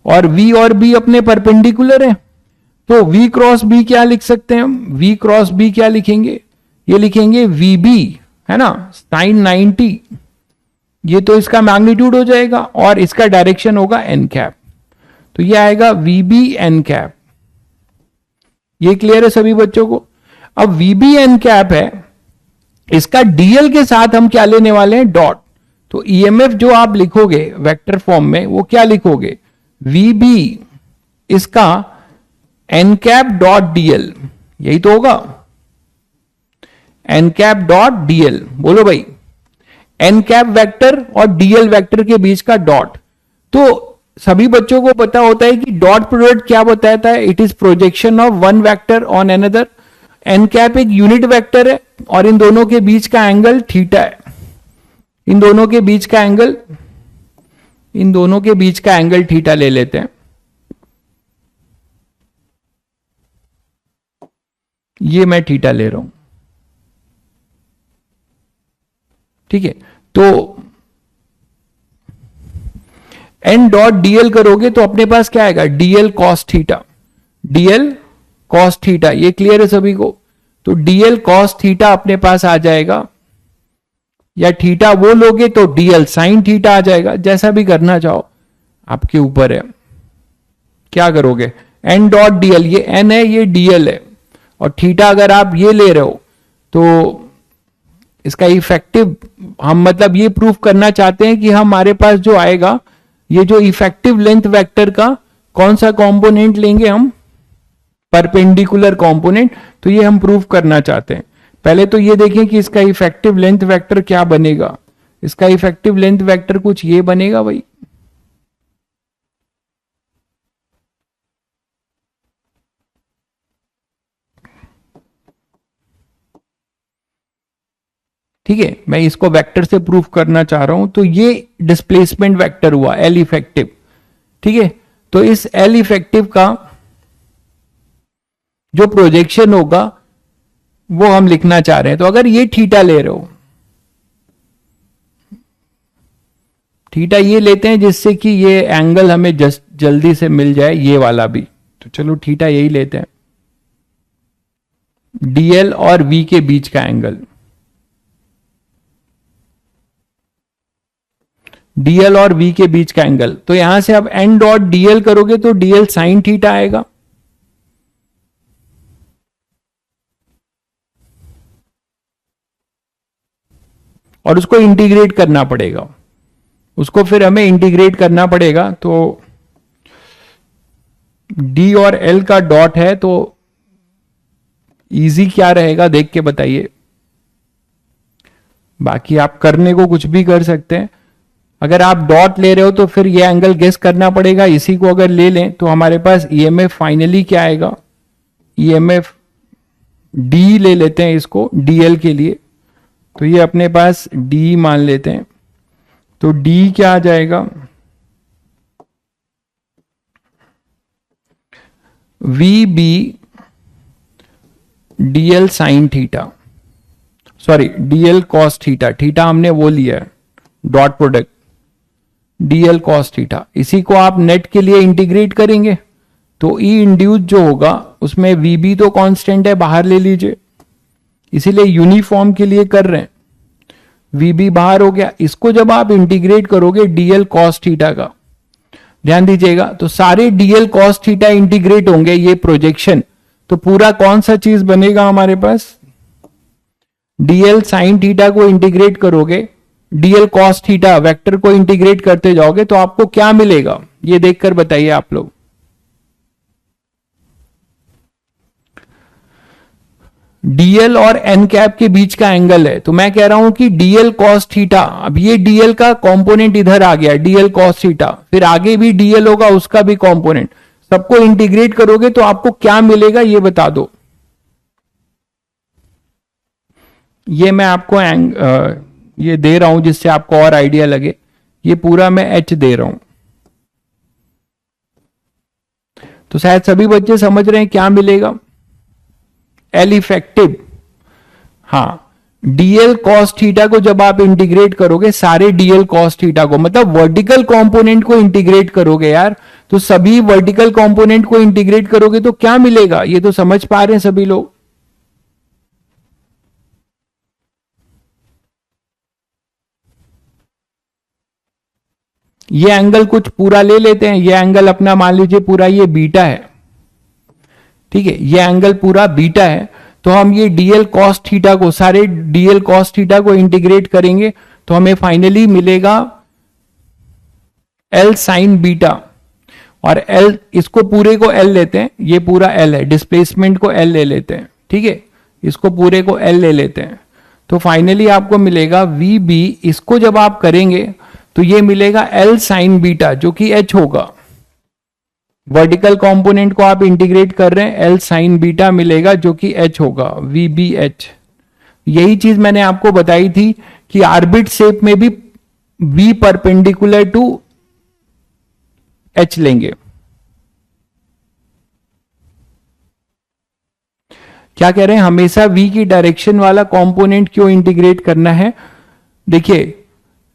और वी और बी अपने परपेंडिकुलर है, तो वी क्रॉस बी क्या लिख सकते हैं हम, वी क्रॉस बी क्या लिखेंगे, ये लिखेंगे वी बी, है ना, साइन 90, ये तो इसका मैग्नीट्यूड हो जाएगा, और इसका डायरेक्शन होगा एन कैप, तो ये आएगा वी बी एन कैप। ये क्लियर है सभी बच्चों को। अब वी बी एन कैप है, इसका डीएल के साथ हम क्या लेने वाले हैं, डॉट, तो ईएमएफ जो आप लिखोगे वेक्टर फॉर्म में वो क्या लिखोगे, वी बी इसका एन कैप डॉट डीएल, यही तो होगा, एन कैप डॉट डीएल, बोलो भाई, एन कैप वेक्टर और डीएल वेक्टर के बीच का डॉट। तो सभी बच्चों को पता होता है कि डॉट प्रोडक्ट क्या बताता है, it is projection of one vector on another. N cap एक यूनिट वेक्टर है और इन दोनों के बीच का एंगल थीटा है। इन दोनों के बीच का एंगल थीटा ले लेते हैं। ये मैं थीटा ले रहा हूं, ठीक है। तो एन डॉट डीएल करोगे तो अपने पास क्या आएगा, DL cos theta, DL cos theta. ये क्लियर है सभी को? तो डीएल कॉस थीटा अपने पास आ जाएगा, या थीटा वो लोगे तो डीएल साइन थीटा आ जाएगा। जैसा भी करना चाहो आपके ऊपर है, क्या करोगे। एन डॉट डीएल, ये एन है, ये डीएल है, और थीटा अगर आप ये ले रहे हो तो इसका इफेक्टिव, हम मतलब ये प्रूफ करना चाहते हैं कि हमारे पास जो आएगा, ये जो इफेक्टिव लेंथ वेक्टर का कौन सा कंपोनेंट लेंगे हम, परपेंडिकुलर कंपोनेंट। तो ये हम प्रूफ करना चाहते हैं। पहले तो ये देखें कि इसका इफेक्टिव लेंथ वेक्टर क्या बनेगा। इसका इफेक्टिव लेंथ वेक्टर कुछ ये बनेगा भाई, ठीक है। मैं इसको वेक्टर से प्रूफ करना चाह रहा हूं। तो ये डिस्प्लेसमेंट वेक्टर हुआ एल इफेक्टिव, ठीक है। तो इस एल इफेक्टिव का जो प्रोजेक्शन होगा वो हम लिखना चाह रहे हैं। तो अगर ये थीटा ले रहे हो, थीटा ये लेते हैं जिससे कि ये एंगल हमें जल्दी से मिल जाए, ये वाला भी। तो चलो थीटा यही लेते हैं, डीएल और वी के बीच का एंगल, डीएल और वी के बीच का एंगल। तो यहां से अब एन डॉट डीएल करोगे तो डीएल साइन थीटा आएगा, और उसको इंटीग्रेट करना पड़ेगा, उसको फिर हमें इंटीग्रेट करना पड़ेगा। तो डी और एल का डॉट है, तो इजी क्या रहेगा देख के बताइए। बाकी आप करने को कुछ भी कर सकते हैं। अगर आप डॉट ले रहे हो तो फिर ये एंगल गेस करना पड़ेगा। इसी को अगर ले लें तो हमारे पास ईएमएफ फाइनली क्या आएगा, ईएमएफ डी ले लेते हैं इसको डीएल के लिए। तो ये अपने पास डी मान लेते हैं। तो डी क्या आ जाएगा, V B DL sine theta, sorry DL cos theta. Theta हमने वो लिया है dot product, DL cos theta. इसी को आप नेट के लिए इंटीग्रेट करेंगे तो ई इंड्यूस जो होगा उसमें वी बी तो कांस्टेंट है, बाहर ले लीजिए, इसीलिए यूनिफॉर्म के लिए कर रहे हैं। वी बी बाहर हो गया। इसको जब आप इंटीग्रेट करोगे डीएल कॉस थीटा का, ध्यान दीजिएगा, तो सारे डीएल कॉस थीटा इंटीग्रेट होंगे, ये प्रोजेक्शन। तो पूरा कौन सा चीज बनेगा हमारे पास, डीएल साइन थीटा को इंटीग्रेट करोगे, डीएल कॉस थीटा वेक्टर को इंटीग्रेट करते जाओगे तो आपको क्या मिलेगा, ये देखकर बताइए आप लोग। डीएल और एन कैप के बीच का एंगल है। तो मैं कह रहा हूं कि डीएल कॉस थीटा, अब ये डीएल का कंपोनेंट इधर आ गया, डीएल कॉस थीटा, फिर आगे भी डीएल होगा उसका भी कंपोनेंट, सबको इंटीग्रेट करोगे तो आपको क्या मिलेगा ये बता दो। ये मैं आपको ये दे रहा हूं जिससे आपको और आइडिया लगे। ये पूरा मैं एच दे रहा हूं, तो शायद सभी बच्चे समझ रहे हैं क्या मिलेगा, एल इफेक्टिव। हाँ, डीएल कॉस थीटा को जब आप इंटीग्रेट करोगे, सारे डीएल कॉस थीटा को, मतलब वर्टिकल कंपोनेंट को इंटीग्रेट करोगे यार, तो सभी वर्टिकल कंपोनेंट को इंटीग्रेट करोगे तो क्या मिलेगा, ये तो समझ पा रहे हैं सभी लोग। ये एंगल कुछ पूरा ले लेते हैं, ये एंगल अपना मान लीजिए पूरा ये बीटा है, ठीक है, ये एंगल पूरा बीटा है। तो हम ये डीएल कॉस थीटा को, सारे डीएल कॉस थीटा को इंटीग्रेट करेंगे तो हमें फाइनली मिलेगा एल साइन बीटा, और एल, इसको पूरे को एल लेते हैं, ये पूरा एल है, डिस्प्लेसमेंट को एल ले लेते हैं, ठीक है, इसको पूरे को L ले लेते हैं, तो फाइनली आपको मिलेगा VB, इसको जब आप करेंगे तो ये मिलेगा L साइन बीटा जो कि H होगा। वर्टिकल कंपोनेंट को आप इंटीग्रेट कर रहे हैं, L साइन बीटा मिलेगा जो कि H होगा, VBH। यही चीज मैंने आपको बताई थी कि आर्बिट शेप में भी V परपेंडिकुलर टू H लेंगे। क्या कह रहे हैं, हमेशा V की डायरेक्शन वाला कंपोनेंट क्यों इंटीग्रेट करना है? देखिए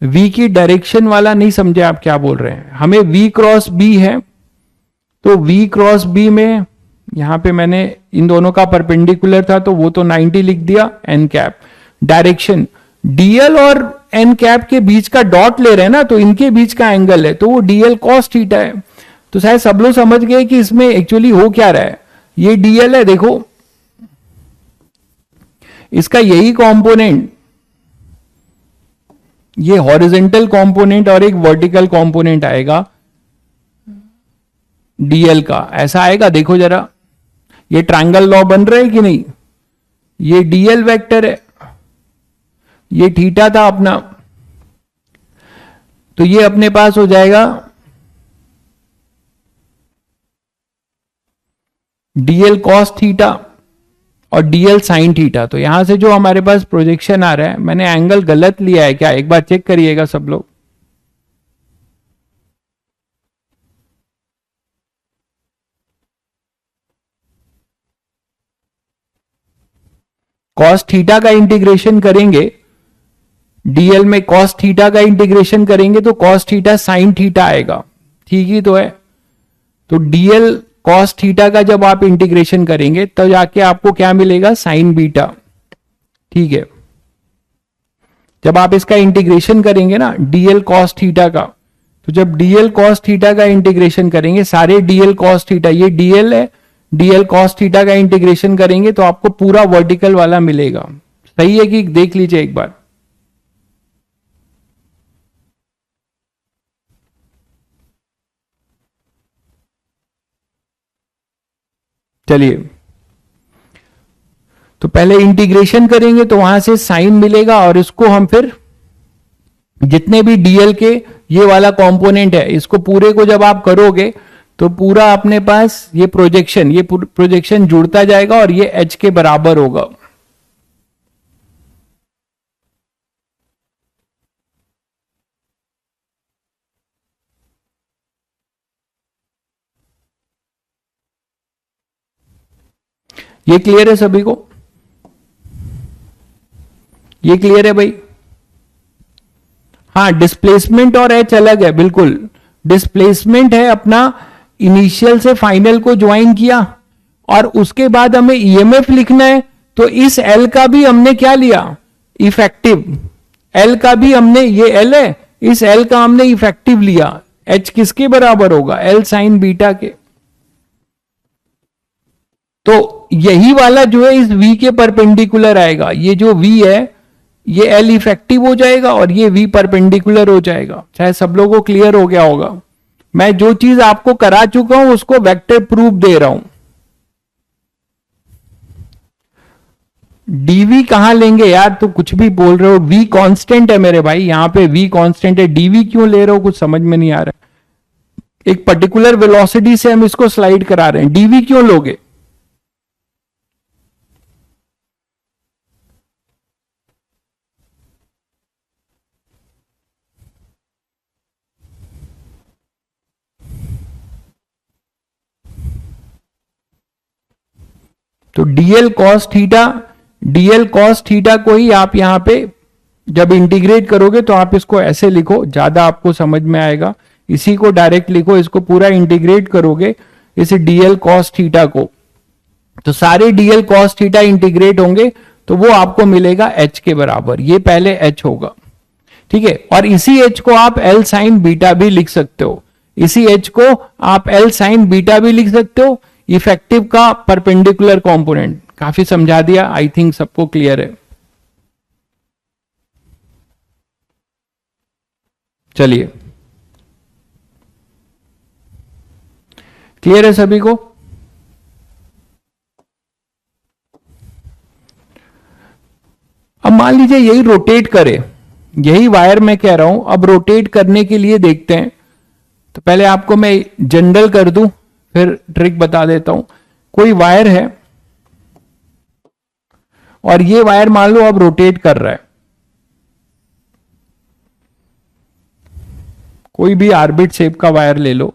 V की डायरेक्शन वाला नहीं समझे आप क्या बोल रहे हैं। हमें V क्रॉस B है, तो V क्रॉस B में यहां पे मैंने इन दोनों का परपेंडिकुलर था तो वो तो 90 लिख दिया, एन कैप। डायरेक्शन DL और एन कैप के बीच का डॉट ले रहे हैं ना, तो इनके बीच का एंगल है, तो वो DL cos थीटा है। तो शायद सब लोग समझ गए कि इसमें एक्चुअली हो क्या रहा है। ये DL है, देखो इसका यही कंपोनेंट, ये हॉरिजॉन्टल कंपोनेंट और एक वर्टिकल कंपोनेंट आएगा DL का, ऐसा आएगा। देखो जरा, ये ट्रायंगल लॉ बन रहा है कि नहीं? ये DL वेक्टर है, ये थीटा था अपना, तो ये अपने पास हो जाएगा DL cos थीटा और DL sin थीटा। तो यहां से जो हमारे पास प्रोजेक्शन आ रहा है, मैंने एंगल गलत लिया है क्या, एक बार चेक करिएगा सब लोग। cos थीटा का इंटीग्रेशन करेंगे, DL में cos थीटा का इंटीग्रेशन करेंगे तो cos थीटा sin थीटा आएगा, ठीक ही तो है। तो DL cos थीटा का जब आप इंटीग्रेशन करेंगे तो जाके आपको क्या मिलेगा, sin बीटा, ठीक है। जब आप इसका इंटीग्रेशन करेंगे ना DL cos थीटा का, तो जब DL cos थीटा का इंटीग्रेशन करेंगे, सारे DL cos थीटा, ये DL है, DL cos थीटा का इंटीग्रेशन करेंगे तो आपको पूरा वर्टिकल वाला मिलेगा। सही है कि देख लीजिए एक बार। चलिए, तो पहले इंटीग्रेशन करेंगे तो वहां से साइन मिलेगा और इसको हम फिर जितने भी DL के ये वाला कंपोनेंट है, इसको पूरे को जब आप करोगे तो पूरा अपने पास ये प्रोजेक्शन जुड़ता जाएगा और ये H के बराबर होगा। ये क्लियर है सभी को? ये क्लियर है भाई? हाँ, डिस्प्लेसमेंट और H अलग है, बिल्कुल। डिस्प्लेसमेंट है अपना इनिशियल से फाइनल को ज्वाइन किया और उसके बाद हमें EMF लिखना है, तो इस L का भी हमने क्या लिया, इफेक्टिव। L का भी हमने, ये L है, इस L का हमने इफेक्टिव लिया। H किसके बराबर होगा, L साइन बीटा के। तो यही वाला जो है इस V के परपेंडिकुलर आएगा। ये जो V है ये L इफेक्टिव हो जाएगा और ये V परपेंडिकुलर हो जाएगा। शायद सब लोगों को क्लियर हो गया होगा। मैं जो चीज आपको करा चुका हूं उसको वेक्टर प्रूफ दे रहा हूं। डीवी कहां लेंगे यार, तो कुछ भी बोल रहे हो। V कांस्टेंट है मेरे भाई, यहां पे V कांस्टेंट है, डीवी क्यों ले रहे हो, कुछ समझ में नहीं आ रहा है। एक पर्टिकुलर वेलोसिटी से हम इसको स्लाइड करा रहे हैं, डीवी क्यों लोगे? तो डीएल कॉस थीटा को ही आप यहां पे जब इंटीग्रेट करोगे तो आप इसको ऐसे लिखो, ज्यादा आपको समझ में आएगा। इसी को डायरेक्ट लिखो, इसको पूरा इंटीग्रेट करोगे इस डीएल कॉस थीटा को, तो सारे डीएल कॉस थीटा इंटीग्रेट होंगे तो वो आपको मिलेगा H के बराबर। ये पहले H होगा, ठीक है। और इसी H को आप L साइन बीटा भी लिख सकते हो, इसी H को आप L साइन बीटा भी लिख सकते हो, इफेक्टिव का परपेंडिकुलर कंपोनेंट। काफी समझा दिया, आई थिंक सबको क्लियर है। चलिए, क्लियर है सभी को? मान लीजिए यही रोटेट करे, यही वायर मैं कह रहा हूं, अब रोटेट करने के लिए देखते हैं। तो पहले आपको मैं जनरल कर दूं, फिर ट्रिक बता देता हूं। कोई वायर है और ये वायर मान लो अब रोटेट कर रहा है, कोई भी आर्बिट शेप का वायर ले लो,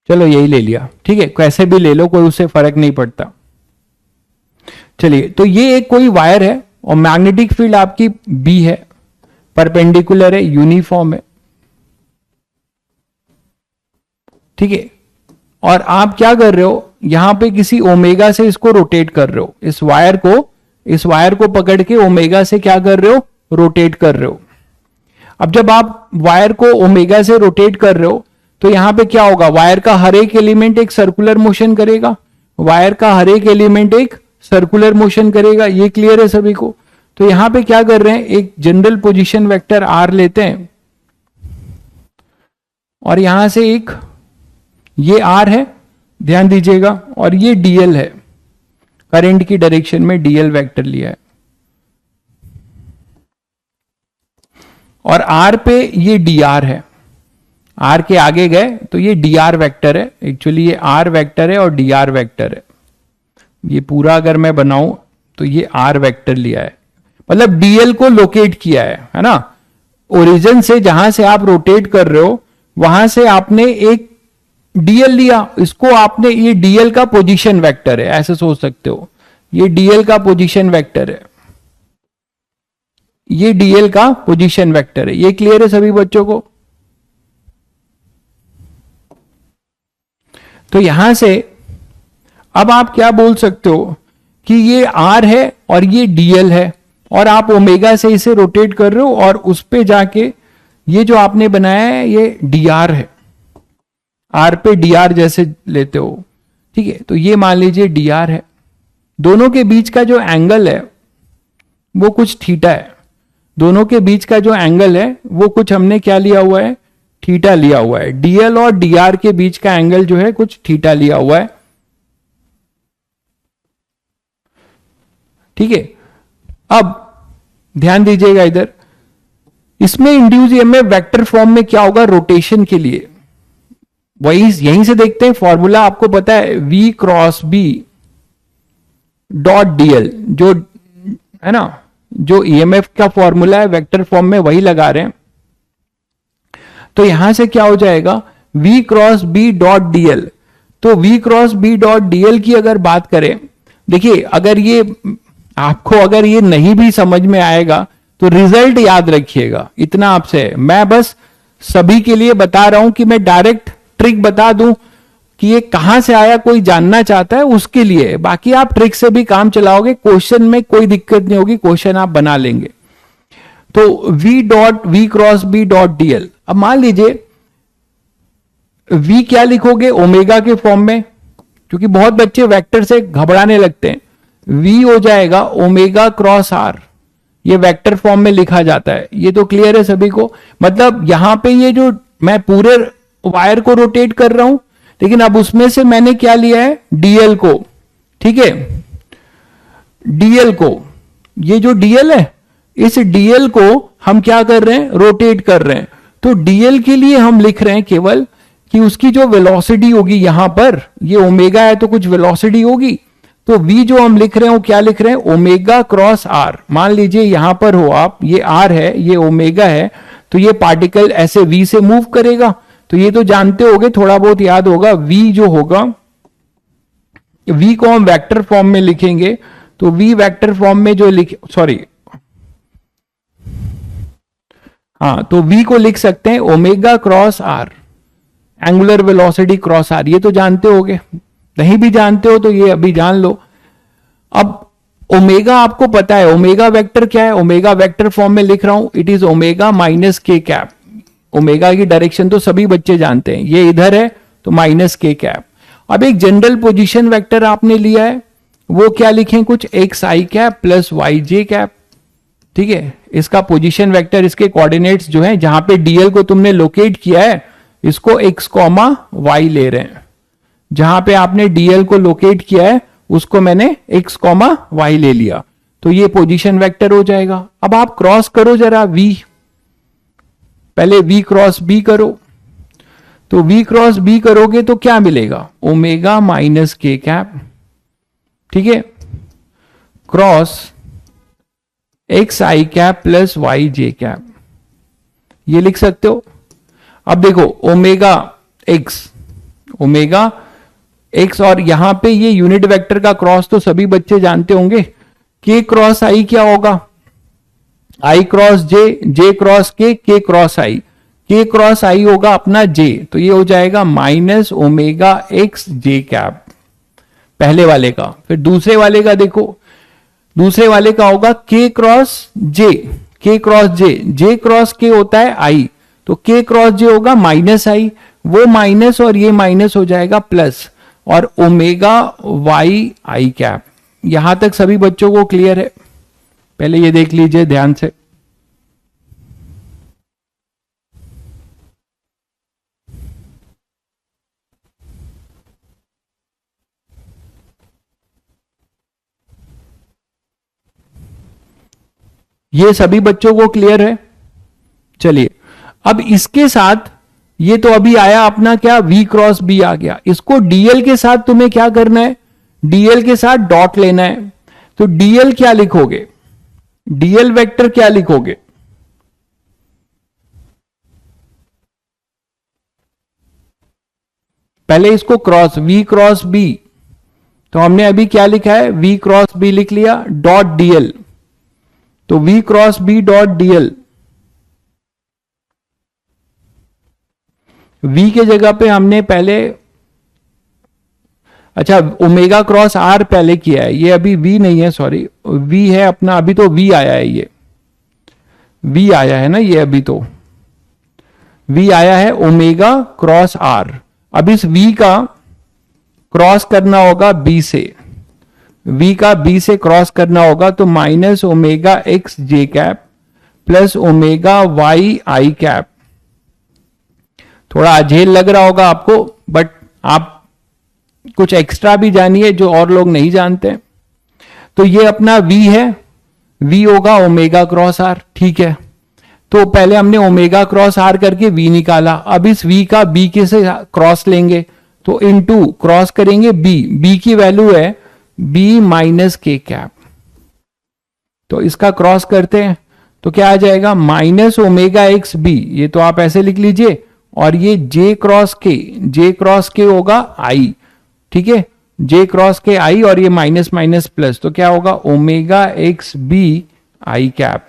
चलो यही ले लिया, ठीक है, कैसे भी ले लो, कोई उससे फर्क नहीं पड़ता। चलिए, तो ये एक कोई वायर है और मैग्नेटिक फील्ड आपकी बी है, परपेंडिकुलर है, यूनिफॉर्म है, ठीक है। और आप क्या कर रहे हो, यहां पे किसी ओमेगा से इसको रोटेट कर रहे हो, इस वायर को पकड़ के ओमेगा से क्या कर रहे हो, रोटेट कर रहे हो। अब जब आप वायर को ओमेगा से रोटेट कर रहे हो तो यहां पे क्या होगा, वायर का हर एक एलिमेंट एक सर्कुलर मोशन करेगा, वायर का हर एक एलिमेंट एक सर्कुलर मोशन करेगा, ये क्लियर है सभी को। तो यहां पे क्या कर रहे हैं, एक जनरल पोजीशन वेक्टर आर लेते हैं और यहां से एक ये आर है, ध्यान दीजिएगा, और ये डीएल है, करंट की डायरेक्शन में डीएल वेक्टर लिया है, और आर पे ये डी आर है, आर के आगे गए तो ये डी आर वेक्टर है, एक्चुअली ये आर वेक्टर है और डी आर वेक्टर है। ये पूरा अगर मैं बनाऊं तो ये आर वेक्टर लिया है, मतलब डीएल को लोकेट किया है ना, ओरिजिन से जहां से आप रोटेट कर रहे हो वहां से आपने एक डीएल लिया, इसको आपने, ये डीएल का पोजीशन वेक्टर है, ऐसे सोच सकते हो, ये डीएल का पोजीशन वेक्टर है, ये डीएल का पोजीशन वेक्टर है। ये क्लियर है सभी बच्चों को? तो यहां से अब आप क्या बोल सकते हो कि ये आर है और ये डीएल है, और आप ओमेगा से इसे रोटेट कर रहे हो और उस पे जाके ये जो आपने बनाया है ये डीआर है, आर पे डीआर जैसे लेते हो, ठीक है। तो ये मान लीजिए डीआर है, दोनों के बीच का जो एंगल है वो कुछ थीटा है, दोनों के बीच का जो एंगल है वो कुछ हमने क्या लिया हुआ है, थीटा लिया हुआ है। डीएल और डीआर के बीच का एंगल जो है कुछ थीटा लिया हुआ है, ठीक है। अब ध्यान दीजिएगा इधर, इसमें इंड्यूस ईएमएफ वेक्टर फॉर्म में क्या होगा, रोटेशन के लिए वही यहीं से देखते हैं, फॉर्मूला आपको पता है, V cross B dot DL, जो है ना, जो ईएमएफ का फॉर्मूला है वेक्टर फॉर्म में वही लगा रहे हैं। तो यहां से क्या हो जाएगा, V cross B dot DL. तो V cross B dot DL की अगर बात करें, देखिए अगर ये आपको अगर ये नहीं भी समझ में आएगा तो रिजल्ट याद रखिएगा, इतना आपसे मैं बस सभी के लिए बता रहा हूं कि मैं डायरेक्ट ट्रिक बता दूं कि ये कहां से आया, कोई जानना चाहता है उसके लिए, बाकी आप ट्रिक से भी काम चलाओगे, क्वेश्चन में कोई दिक्कत नहीं होगी, क्वेश्चन आप बना लेंगे। तो V cross B dot DL, अब मान लीजिए V क्या लिखोगे, ओमेगा के फॉर्म में, क्योंकि बहुत बच्चे वेक्टर से घबराने लगते हैं। V हो जाएगा ओमेगा क्रॉस R, ये वेक्टर फॉर्म में लिखा जाता है, ये तो क्लियर है सभी को। मतलब यहां पे ये जो मैं पूरे वायर को रोटेट कर रहा हूं, लेकिन अब उसमें से मैंने क्या लिया है, डीएल को, ठीक है, डीएल को, ये जो डीएल है इस डीएल को हम क्या कर रहे हैं, रोटेट कर रहे हैं। तो डीएल के लिए हम लिख रहे हैं केवल कि उसकी जो वेलोसिटी होगी, यहां पर ये ओमेगा है तो कुछ वेलोसिटी होगी, तो V जो हम लिख रहे हैं वो क्या लिख रहे हैं, ओमेगा क्रॉस R। मान लीजिए यहां पर हो आप, ये R है, ये ओमेगा है, तो ये पार्टिकल ऐसे V से मूव करेगा, तो ये तो जानते होगे, थोड़ा बहुत याद होगा। V जो होगा, V को हम वेक्टर फॉर्म में लिखेंगे, तो V वेक्टर फॉर्म में जो तो V को लिख सकते हैं omega cross R, angular velocity cross R, ये तो जानते होगे, नहीं भी जानते हो तो ये अभी जान लो। अब ओमेगा आपको पता है, ओमेगा वेक्टर क्या है, ओमेगा वेक्टर फॉर्म में लिख रहा हूं, इट इज ओमेगा माइनस के कैप। ओमेगा की डायरेक्शन तो सभी बच्चे जानते हैं, ये इधर है तो माइनस के कैप। अब एक जनरल पोजीशन वेक्टर आपने लिया है, वो क्या लिखें, कुछ x I cap plus Y J cap, ठीक है। इसका पोजीशन वेक्टर, इसके कोऑर्डिनेट्स जो है, जहां पे डीएल को तुमने लोकेट किया है, इसको एक्स कॉमा वाई ले रहे हैं। जहां पे आपने डीएल को लोकेट किया है उसको मैंने एक्स कॉमा वाई ले लिया, तो ये पोजीशन वेक्टर हो जाएगा। अब आप क्रॉस करो जरा वी, पहले वी क्रॉस बी करो, तो वी क्रॉस बी करोगे तो क्या मिलेगा, ओमेगा माइनस के कैप, ठीक है, cross x I cap plus Y J cap, ये लिख सकते हो। अब देखो ओमेगा एक्स और यहां पे ये यूनिट वेक्टर का क्रॉस तो सभी बच्चे जानते होंगे, के क्रॉस आई क्या होगा, आई क्रॉस जे, जे क्रॉस के क्रॉस आई, के क्रॉस आई होगा अपना जे, तो ये हो जाएगा माइनस ओमेगा एक्स जे कैप, पहले वाले का। फिर दूसरे वाले का देखो, दूसरे वाले का होगा के क्रॉस जे, के क्रॉस जे, जे क्रॉस के होता है आई, तो के क्रॉस जे होगा माइनस आई, वो माइनस और ये माइनस हो जाएगा प्लस, और ओमेगा वाई आई कैप। यहां तक सभी बच्चों को क्लियर है? पहले ये देख लीजिए ध्यान से। ये सभी बच्चों को क्लियर है? चलिए, अब इसके साथ ये तो अभी आया अपना क्या, v क्रॉस बी आ गया, इसको dl के साथ तुम्हें क्या करना है, dl के साथ डॉट लेना है। तो dl क्या लिखोगे, dl वेक्टर क्या लिखोगे, पहले इसको क्रॉस v क्रॉस b, तो हमने अभी क्या लिखा है, v क्रॉस b लिख लिया, डॉट dl, तो v cross b dot dl, v के जगह पे हमने पहले, अच्छा ओमेगा क्रॉस r पहले किया है, ये अभी v नहीं है, सॉरी v है अपना, अभी तो v आया है, ये v आया है ना, ये अभी तो v आया है ओमेगा क्रॉस r। अब इस v का क्रॉस करना होगा b से, v का b से क्रॉस करना होगा, तो माइनस ओमेगा एक्स जे कैप प्लस ओमेगा वाई आई कैप। थोड़ा अझेल लग रहा होगा आपको, बट आप कुछ एक्स्ट्रा भी जानिए जो और लोग नहीं जानते। तो ये अपना v है, v होगा ओमेगा क्रॉस r, ठीक है। तो पहले हमने ओमेगा क्रॉस r करके v निकाला, अब इस v का b के से क्रॉस लेंगे, तो इनटू क्रॉस करेंगे b की वैल्यू है b माइनस के कैप, तो इसका क्रॉस करते हैं तो क्या आ जाएगा, माइनस ओमेगा एक्स बी, ये तो आप ऐसे लिख लीजिए, और ये जे क्रॉस के होगा आई, ठीक है, जे क्रॉस के आई, और ये माइनस माइनस प्लस, तो क्या होगा omega X B I cap.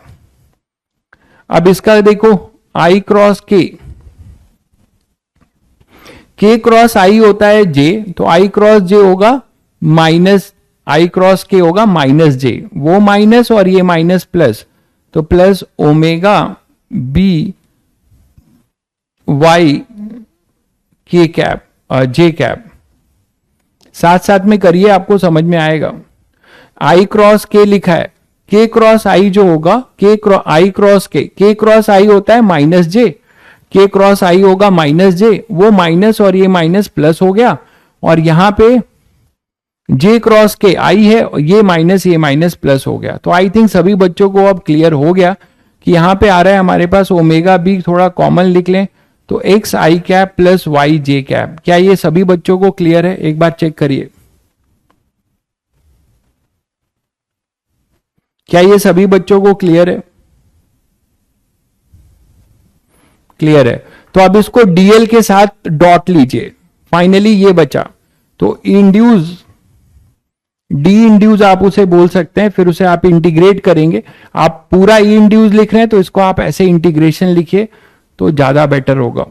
अब इसका देखो आई क्रॉस के क्रॉस आई होता है जे, तो आई क्रॉस जे होगा माइनस, आई क्रॉस के होगा माइनस जे, वो माइनस और ये माइनस प्लस, तो प्लस ओमेगा बी वाई के कैप जे कैप। साथ साथ में करिए, आपको समझ में आएगा। आई क्रॉस के लिखा है, के क्रॉस आई जो होगा, आई क्रॉस के क्रॉस आई होता है माइनस जे, के क्रॉस आई होगा माइनस जे, वो माइनस और ये माइनस प्लस हो गया, और यहां पे जे क्रॉस के आई है, ये माइनस प्लस हो गया। तो आई थिंक सभी बच्चों को अब क्लियर हो गया कि यहां पे आ रहा है हमारे पास ओमेगा बी, थोड़ा कॉमन लिख लें, तो x I cap plus Y J cap. क्या ये सभी बच्चों को क्लियर है? एक बार चेक करिए, क्या ये सभी बच्चों को क्लियर है? क्लियर है। तो अब इसको डीएल के साथ डॉट लीजिए, फाइनली ये बचा, तो इंड्यूस, डी इंड्यूस आप उसे बोल सकते हैं, फिर उसे आप इंटीग्रेट करेंगे। आप पूरा ई इंड्यूस लिख रहे हैं तो इसको आप ऐसे इंटीग्रेशन लिखिए तो ज्यादा बेटर होगा।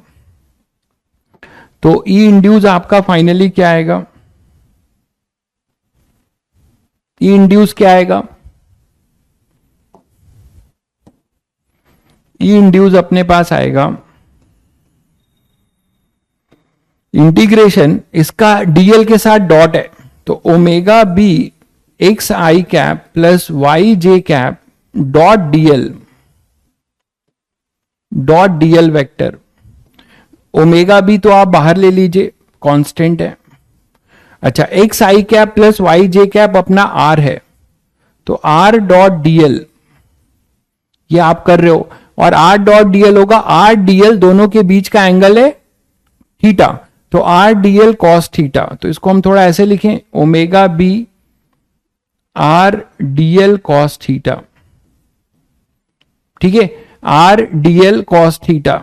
तो ई इंड्यूस आपका फाइनली क्या आएगा, ई इंड्यूस क्या आएगा, ई इंड्यूस अपने पास आएगा इंटीग्रेशन इसका डीएल के साथ डॉट है, तो omega B X I cap plus Y J cap dot DL vector. Omega B तो आप बाहर ले लीजिए, कांस्टेंट है। अच्छा, X I cap plus Y J cap अपना आर है, तो आर डॉट डीएल ये आप कर रहे हो, और आर डॉट डीएल होगा, आर डीएल दोनों के बीच का एंगल है थीटा, तो आर डीएल कॉस थीटा। तो इसको हम थोड़ा ऐसे लिखें, omega B R DL cos theta. ठीक है, आर डीएल कॉस थीटा।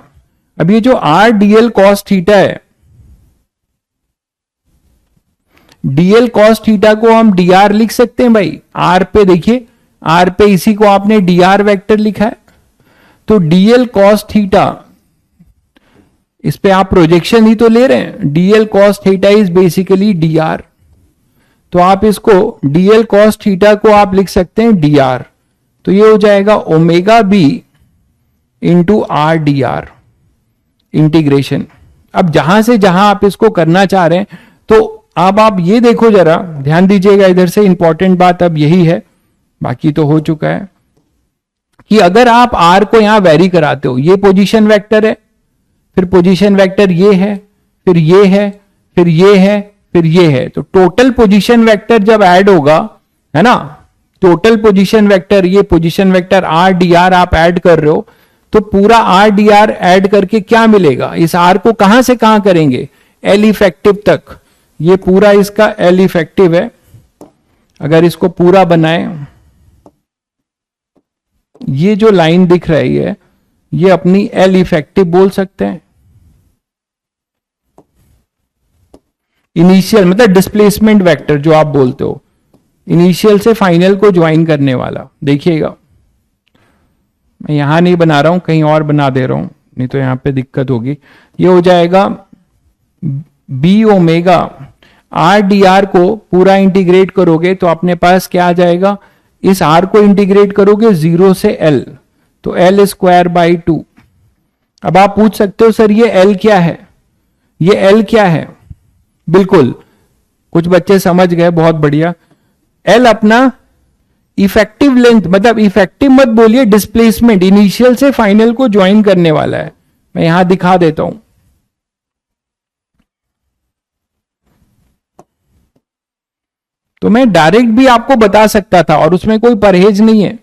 अब ये जो आर डीएल कॉस थीटा है, डीएल कॉस थीटा को हम डीआर लिख सकते हैं भाई। आर पे देखिए, आर पे इसी को आपने डीआर वेक्टर लिखा है, तो डीएल कॉस थीटा, इस पे आप प्रोजेक्शन ही तो ले रहे हैं, DL cos theta is basically DR, तो आप इसको डीएल कॉस थीटा को आप लिख सकते हैं डीआर, तो ये हो जाएगा omega B into R D R integration. अब जहां से जहां आप इसको करना चाह रहे हैं, तो अब आप ये देखो, जरा ध्यान दीजिएगा, इधर से इंपॉर्टेंट बात अब यही है, बाकी तो हो चुका है, कि अगर आप आर को यहां वेरी कराते हो, ये पोजीशन वेक्टर है, फिर पोजीशन वेक्टर ये है, फिर ये है, फिर ये है, फिर ये है, तो टोटल पोजीशन वेक्टर जब ऐड होगा, है ना, टोटल पोजीशन वेक्टर, ये position vector are D are आप ऐड कर रहे हो, तो पूरा आर डी आर ऐड करके क्या मिलेगा, इस आर को कहां से कहां करेंगे, एल इफेक्टिव तक, ये पूरा इसका एल इफेक्टिव है। अगर इसको पूरा बनाए, ये जो लाइन दिख रही है, ये अपनी एल इफेक्टिव बोल सकते हैं। इनिशियल मतलब डिस्प्लेसमेंट वेक्टर जो आप बोलते हो, इनिशियल से फाइनल को ज्वाइन करने वाला। देखिएगा, मैं यहां नहीं बना रहा हूं, कहीं और बना दे रहा हूं, नहीं तो यहां पे दिक्कत होगी। ये हो जाएगा B omega, R D R को पूरा इंटीग्रेट करोगे तो अपने पास क्या आ जाएगा, इस आर को इंटीग्रेट करोगे 0 से एल, तो एल स्क्वायर बाई 2। अब आप पूछ सकते हो सर ये एल क्या है, ये एल क्या है, बिल्कुल कुछ बच्चे समझ गए, बहुत बढ़िया। एल अपना इफेक्टिव लेंथ, मतलब इफेक्टिव मत बोलिए, डिस्प्लेसमेंट, इनिशियल से फाइनल को ज्वाइन करने वाला है। मैं यहां दिखा देता हूं, तो मैं डायरेक्ट भी आपको बता सकता था और उसमें कोई परहेज नहीं है,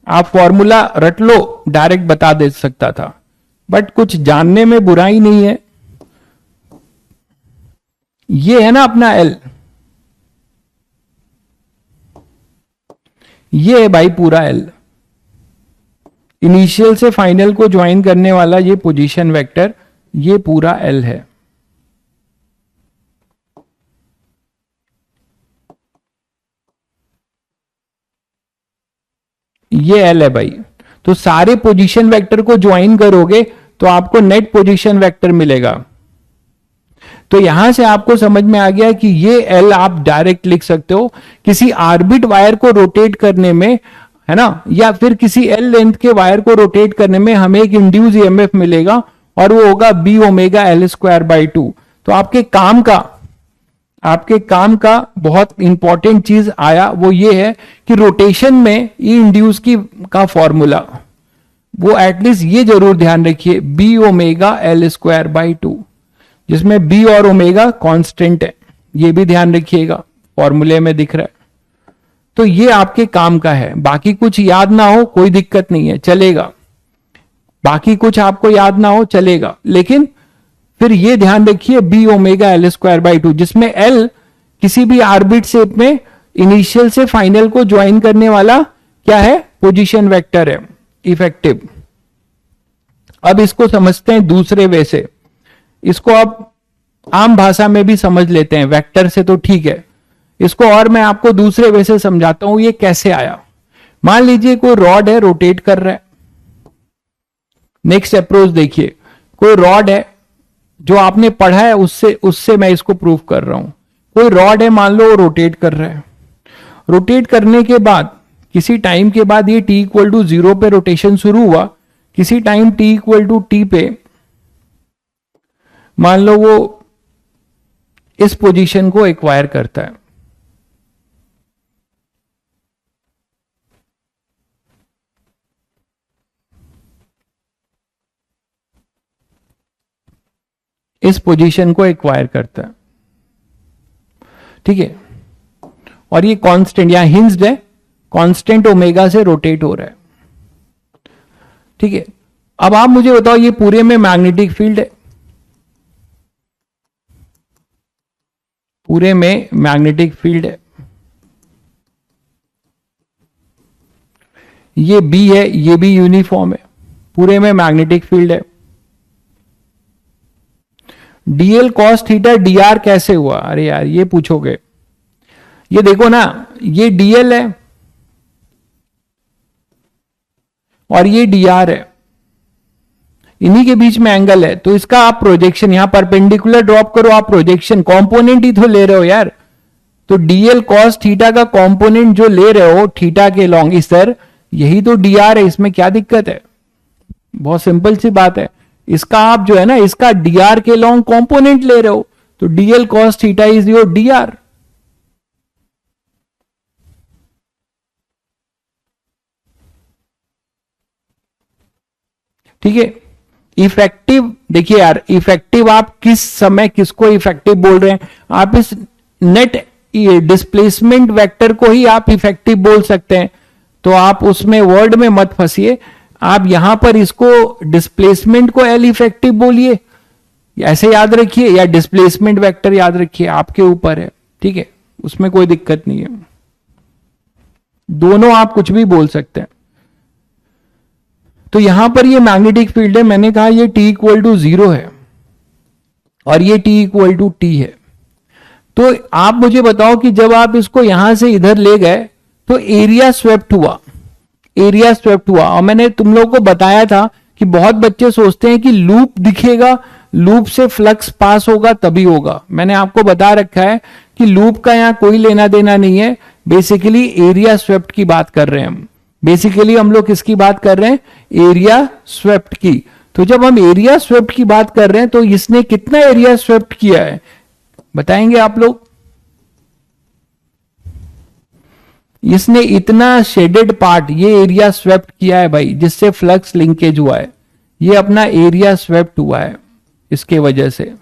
आप फॉर्मूला रट लो, डायरेक्ट बता दे सकता था, बट कुछ जानने में बुराई नहीं है। ये है ना अपना एल, ये है भाई पूरा एल, इनिशियल से फाइनल को ज्वाइन करने वाला ये पोजीशन वेक्टर, ये पूरा एल है। ये एल है भाई, तो सारे पोजीशन वेक्टर को ज्वाइन करोगे तो आपको नेट पोजीशन वेक्टर मिलेगा। तो यहां से आपको समझ में आ गया कि ये एल आप डायरेक्ट लिख सकते हो, किसी आर्बिट वायर को रोटेट करने में, है ना, या फिर किसी एल लेंथ के वायर को रोटेट करने में हमें एक इंड्यूस ईएमएफ मिलेगा, और वो होगा B omega L square by 2। तो आपके काम का बहुत इंपॉर्टेंट चीज आया, वो ये है कि रोटेशन में ई इंड्यूस का फॉर्मूला, वो एटलीस्ट ये जरूर ध्यान रखिए, B omega L square by 2, जिसमें बी और ओमेगा कांस्टेंट है, ये भी ध्यान रखिएगा, फॉर्मूले में दिख रहा है। तो ये आपके काम का है, बाकी कुछ याद ना हो कोई दिक्कत नहीं है, चलेगा, बाकी कुछ आपको याद ना हो चलेगा, लेकिन फिर ये ध्यान रखिए B omega L square by 2, जिसमें एल किसी भी आर्बिट शेप में इनिशियल से फाइनल को ज्वाइन करने वाला क्या है, पोजीशन वेक्टर है, इफेक्टिव। अब इसको समझते हैं दूसरे वे से, इसको आप आम भाषा में भी समझ लेते हैं, वेक्टर से तो ठीक है, इसको और मैं आपको दूसरे वे से समझाता हूं ये कैसे आया। मान लीजिए कोई रॉड है, रोटेट कर रहा है, नेक्स्ट अप्रोच देखिए, कोई रॉड है, जो आपने पढ़ा है उससे मैं इसको प्रूव कर रहा हूं। कोई रॉड है, मान लो वो रोटेट कर रहा है, रोटेट करने के बाद किसी टाइम के बाद ये t इक्वल टू 0 पे रोटेशन शुरू हुआ, किसी time t equal to t पे मान लो वो इस पोजीशन को एक्वायर करता है। इस पोजीशन को एक्वायर करता है, ठीक है। और ये कांस्टेंट यहां हिंज्ड है, कांस्टेंट ओमेगा से रोटेट हो रहा है, ठीक है। अब आप मुझे बताओ, ये पूरे में मैग्नेटिक फील्ड है, पूरे में मैग्नेटिक फील्ड है। ये बी है, ये भी यूनिफॉर्म है, पूरे में मैग्नेटिक फील्ड है। DL cos theta D R कैसे हुआ? अरे यार ये पूछोगे, ये देखो ना, ये डीएल है और ये डी आर है, इन्हीं के बीच में एंगल है, तो इसका आप प्रोजेक्शन यहां परपेंडिकुलर ड्रॉप करो, आप प्रोजेक्शन कंपोनेंट ही तो ले रहे हो यार। तो डीएल कॉस थीटा का कंपोनेंट जो ले रहे हो थीटा के लॉन्ग, इस सर यही तो डी आर है, इसमें क्या दिक्कत है? बहुत सिंपल सी बात है। इसका आप जो है ना, इसका डी आर के लॉन्ग कंपोनेंट ले रहे हो, तो DL cos theta is your D R. ठीक है। इफेक्टिव देखिए यार, इफेक्टिव आप किस समय किसको इफेक्टिव बोल रहे हैं? आप इस नेट डिस्प्लेसमेंट वेक्टर को ही आप इफेक्टिव बोल सकते हैं, तो आप उसमें वर्ड में मत फंसिए। आप यहां पर इसको डिस्प्लेसमेंट को एल इफेक्टिव बोलिए, ऐसे याद रखिए, या डिस्प्लेसमेंट वेक्टर याद रखिए, आपके ऊपर है, ठीक है, उसमें कोई दिक्कत नहीं है, दोनों आप कुछ भी बोल सकते हैं। तो यहां पर ये मैग्नेटिक फील्ड है, मैंने कहा ये T इक्वल टू 0 है और ये T इक्वल टू T है। तो आप मुझे बताओ कि जब आप इसको यहां से इधर ले गए तो एरिया स्वेप्ट हुआ, एरिया स्वेप्ट हुआ। और मैंने तुम लोगों को बताया था कि बहुत बच्चे सोचते हैं कि लूप दिखेगा, लूप से फ्लक्स पास होगा तभी होगा। मैंने आपको बता रखा है कि लूप का यहां कोई लेना देना नहीं है, बेसिकली एरिया स्वेप्ट की बात कर रहे हैं हम। बेसिकली हम लोग किसकी बात कर रहे हैं? एरिया स्वेप्ट की। तो जब हम एरिया स्वेप्ट की बात कर रहे हैं तो इसने कितना एरिया स्वेप्ट किया है बताएंगे आप लोग? इसने इतना शेडेड पार्ट, ये एरिया स्वेप्ट किया है भाई, जिससे फ्लक्स लिंकेज हुआ है, ये अपना एरिया स्वेप्ट हुआ है इसके वजह से।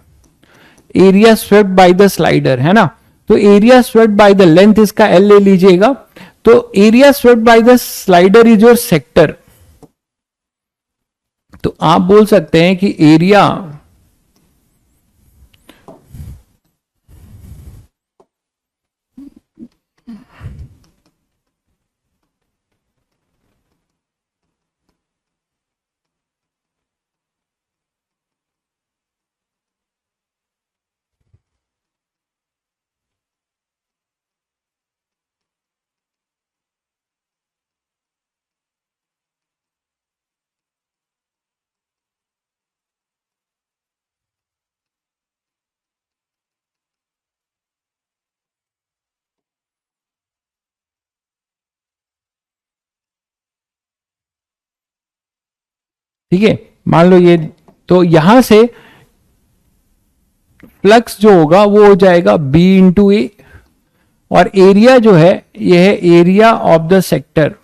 Area swept by the slider है ना, तो area swept by the length, इसका एल ले लीजिएगा। तो area swept by the slider is your sector. तो आप बोल सकते हैं कि एरिया ठीक है, मान लो ये, तो यहां से फ्लक्स जो होगा वो हो जाएगा B इंटू ए, और एरिया जो है ये है area of the sector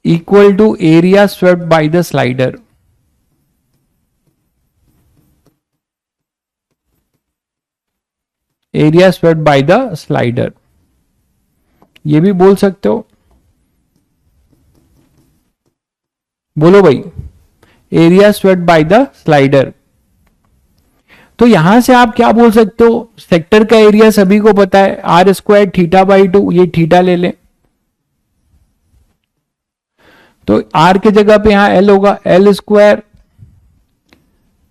equal to area swept by the slider. Area swept by the slider, ये भी बोल सकते हो। बोलो भाई, area swept by the slider. तो यहां से आप क्या बोल सकते हो? सेक्टर का एरिया सभी को पता है, आर स्क्वायर थीटा बाई 2, ये थीटा ले लें, तो आर के जगह पे यहां एल होगा, एल स्क्वायर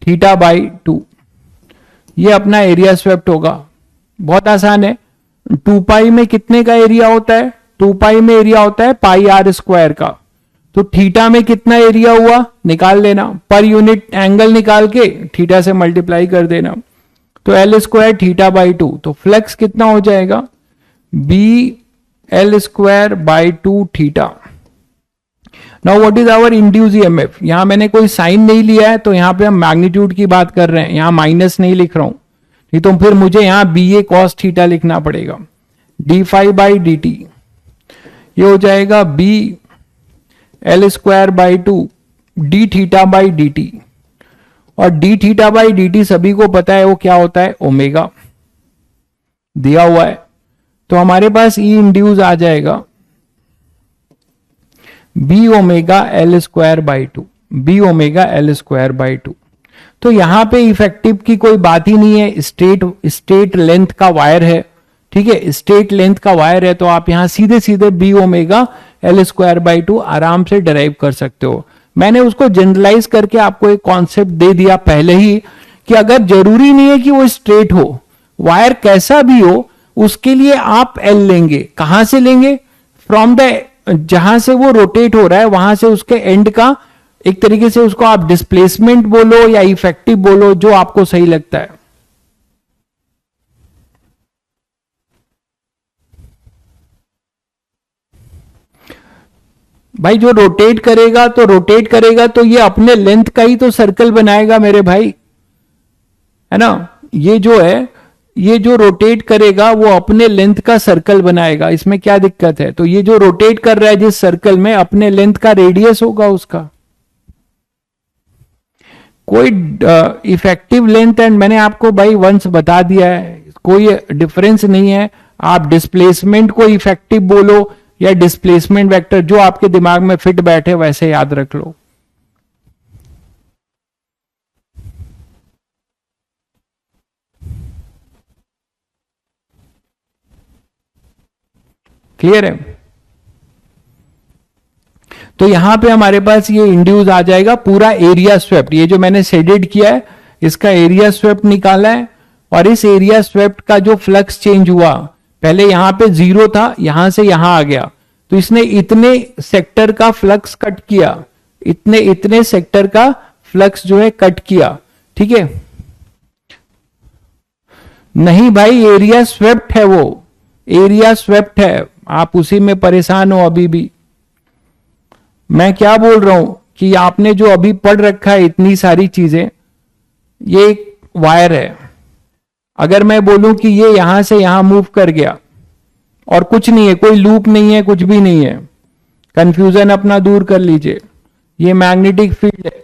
थीटा बाई 2, ये अपना एरिया स्वेप्ट होगा। बहुत आसान है, 2 पाई में कितने का एरिया होता है? 2 पाई में एरिया होता है पाई आर स्क्वायर का, तो थीटा में कितना एरिया हुआ निकाल लेना, पर यूनिट एंगल निकाल के थीटा से मल्टीप्लाई कर देना, तो एल स्क्वायर थीटा बाई 2, तो फ्लक्स कितना हो जाएगा? B L square by 2 theta. Now what is our induce EMF, यहां मैंने कोई साइन नहीं लिया है तो यहां पे हम मैग्नीट्यूड की बात कर रहे हैं, यहां माइनस नहीं लिख रहा हूं, नहीं तो फिर मुझे यहां बी ए कॉस थीटा लिखना पड़ेगा। D five by D T ये हो जाएगा B L square by two D theta by D T, और D theta by D T सभी को पता है वो क्या होता है, ओमेगा दिया हुआ है। तो हमारे पास ई इंड्यूस आ जाएगा B omega L square by two, B omega L square by two. तो यहां पे इफेक्टिव की कोई बात ही नहीं है, स्ट्रेट लेंथ का वायर है, ठीक है, स्ट्रेट लेंथ का वायर है, तो आप यहां सीधे सीधे B omega L square by two आराम से डराइव कर सकते हो। मैंने उसको जनरलाइज करके आपको एक कॉन्सेप्ट दे दिया पहले ही कि अगर जरूरी नहीं है कि वो स्ट्रेट हो, वायर कैसा भी हो, उसके लिए आप एल लेंगे। कहां से लेंगे, फ्रॉम द, जहां से वो रोटेट हो रहा है वहां से उसके एंड का, एक तरीके से उसको आप डिस्प्लेसमेंट बोलो या इफेक्टिव बोलो, जो आपको सही लगता है। भाई जो रोटेट करेगा तो ये अपने लेंथ का ही तो सर्कल बनाएगा मेरे भाई, है ना। ये जो है, ये जो रोटेट करेगा वो अपने लेंथ का सर्कल बनाएगा, इसमें क्या दिक्कत है। तो ये जो रोटेट कर रहा है जिस सर्कल में, अपने लेंथ का रेडियस होगा उसका, कोई इफेक्टिव लेंथ एंड मैंने आपको भाई वंस बता दिया है, कोई डिफरेंस नहीं है। आप डिस्प्लेसमेंट को इफेक्टिव बोलो या डिस्प्लेसमेंट वेक्टर, जो आपके दिमाग में फिट बैठे वैसे याद रख लो। क्लियर है। तो यहां पे हमारे पास ये इंड्यूस आ जाएगा पूरा एरिया स्वेप्ट, ये जो मैंने शेडेड किया है इसका एरिया स्वेप्ट निकाला है, और इस एरिया स्वेप्ट का जो फ्लक्स चेंज हुआ, पहले यहां पे 0 था, यहां से यहां आ गया, तो इसने इतने सेक्टर का फ्लक्स कट किया, इतने सेक्टर का फ्लक्स जो है कट किया, ठीक है। नहीं भाई, एरिया स्वेप्ट है, वो एरिया स्वेप्ट है, आप उसी में परेशान हो अभी भी। मैं क्या बोल रहा हूं कि आपने जो अभी पढ़ रखा है इतनी सारी चीजें, ये एक वायर है, अगर मैं बोलूं कि ये यहां से यहां मूव कर गया और कुछ नहीं है, कोई लूप नहीं है, कुछ भी नहीं है, कंफ्यूजन अपना दूर कर लीजिए, ये मैग्नेटिक फील्ड है,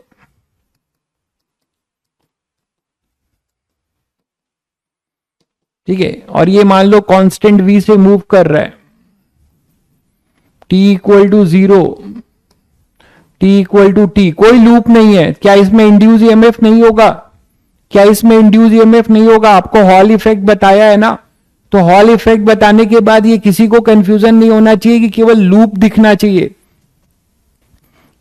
ठीक है, और ये मान लो कांस्टेंट v से मूव कर रहा है, t equal to 0, t equal to t, कोई लूप नहीं है। क्या इसमें इंड्यूस ईएमएफ नहीं होगा, क्या इसमें इंड्यूस ईएमएफ नहीं होगा। आपको हॉल इफेक्ट बताया है ना, तो हॉल इफेक्ट बताने के बाद ये किसी को कंफ्यूजन नहीं होना चाहिए कि केवल लूप दिखना चाहिए।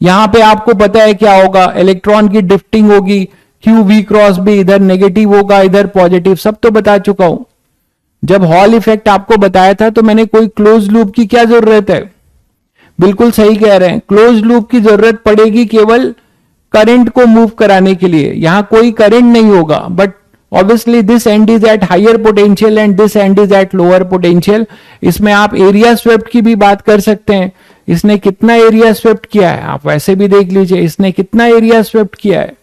यहां पे आपको पता है क्या होगा, इलेक्ट्रॉन की ड्रिफ्टिंग होगी, क्यू वी क्रॉस बी, इधर नेगेटिव होगा इधर पॉजिटिव, सब तो बता चुका हूं। जब हॉल इफेक्ट आपको बताया था तो मैंने कोई क्लोज लूप की क्या जरूरत है, बिल्कुल सही कह रहे हैं, क्लोज लूप की जरूरत पड़ेगी केवल करंट को मूव कराने के लिए, यहां कोई करंट नहीं होगा, but obviously this end is at higher potential and this end is at lower potential. इसमें आप एरिया स्वेप्ट की भी बात कर सकते हैं, इसने कितना एरिया स्वेप्ट किया है आप वैसे भी देख लीजिए, इसने कितना एरिया स्वेप्ट किया है,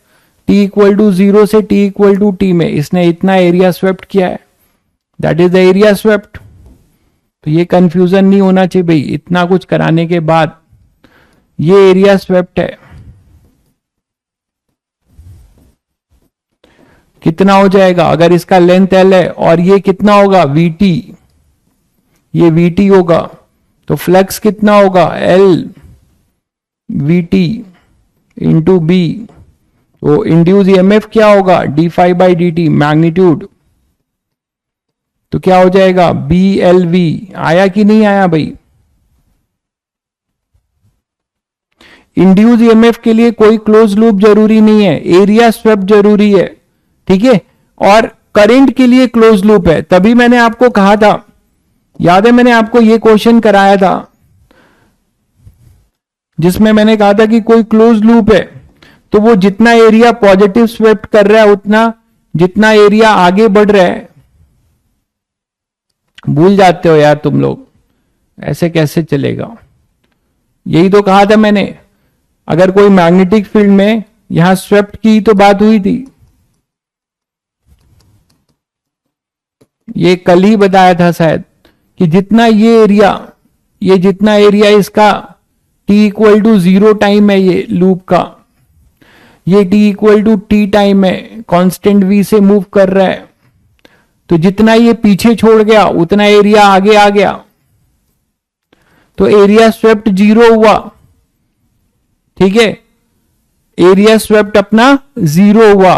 t इक्वल टू 0 से t इक्वल टू t में इसने इतना एरिया स्वेप्ट किया है, that is the area swept. तो ये कंफ्यूजन नहीं होना चाहिए भाई, इतना कुछ कराने के बाद ये एरिया स्वेप्ट है। कितना हो जाएगा अगर इसका लेंथ l है और ये कितना होगा vt, ये vt होगा, तो फ्लक्स कितना होगा l vt इंटू b, तो इंड्यूस ईएमएफ क्या होगा d5 बाई dt मैग्नीट्यूड, तो क्या हो जाएगा BLV। आया कि नहीं आया भाई। इंड्यूस ईएमएफ के लिए कोई क्लोज लूप जरूरी नहीं है, एरिया स्वेप्ट जरूरी है, ठीक है, और करंट के लिए क्लोज लूप है। तभी मैंने आपको कहा था, याद है मैंने आपको यह क्वेश्चन कराया था जिसमें मैंने कहा था कि कोई क्लोज लूप है तो वो जितना एरिया पॉजिटिव स्वेप्ट कर रहा है उतना, जितना एरिया आगे बढ़ रहा है, भूल जाते हो यार तुम लोग, ऐसे कैसे चलेगा। यही तो कहा था मैंने, अगर कोई मैग्नेटिक फील्ड में यहां स्वेप्ट की तो बात हुई थी, ये कल ही बताया था शायद, कि जितना ये जितना एरिया इसका t इक्वल टू 0 टाइम है ये लूप का, ये t equal to t time है, कांस्टेंट v से मूव कर रहा है, तो जितना ये पीछे छोड़ गया उतना एरिया आगे आ गया, तो एरिया स्वेप्ट 0 हुआ। ठीक है, एरिया स्वेप्ट अपना 0 हुआ,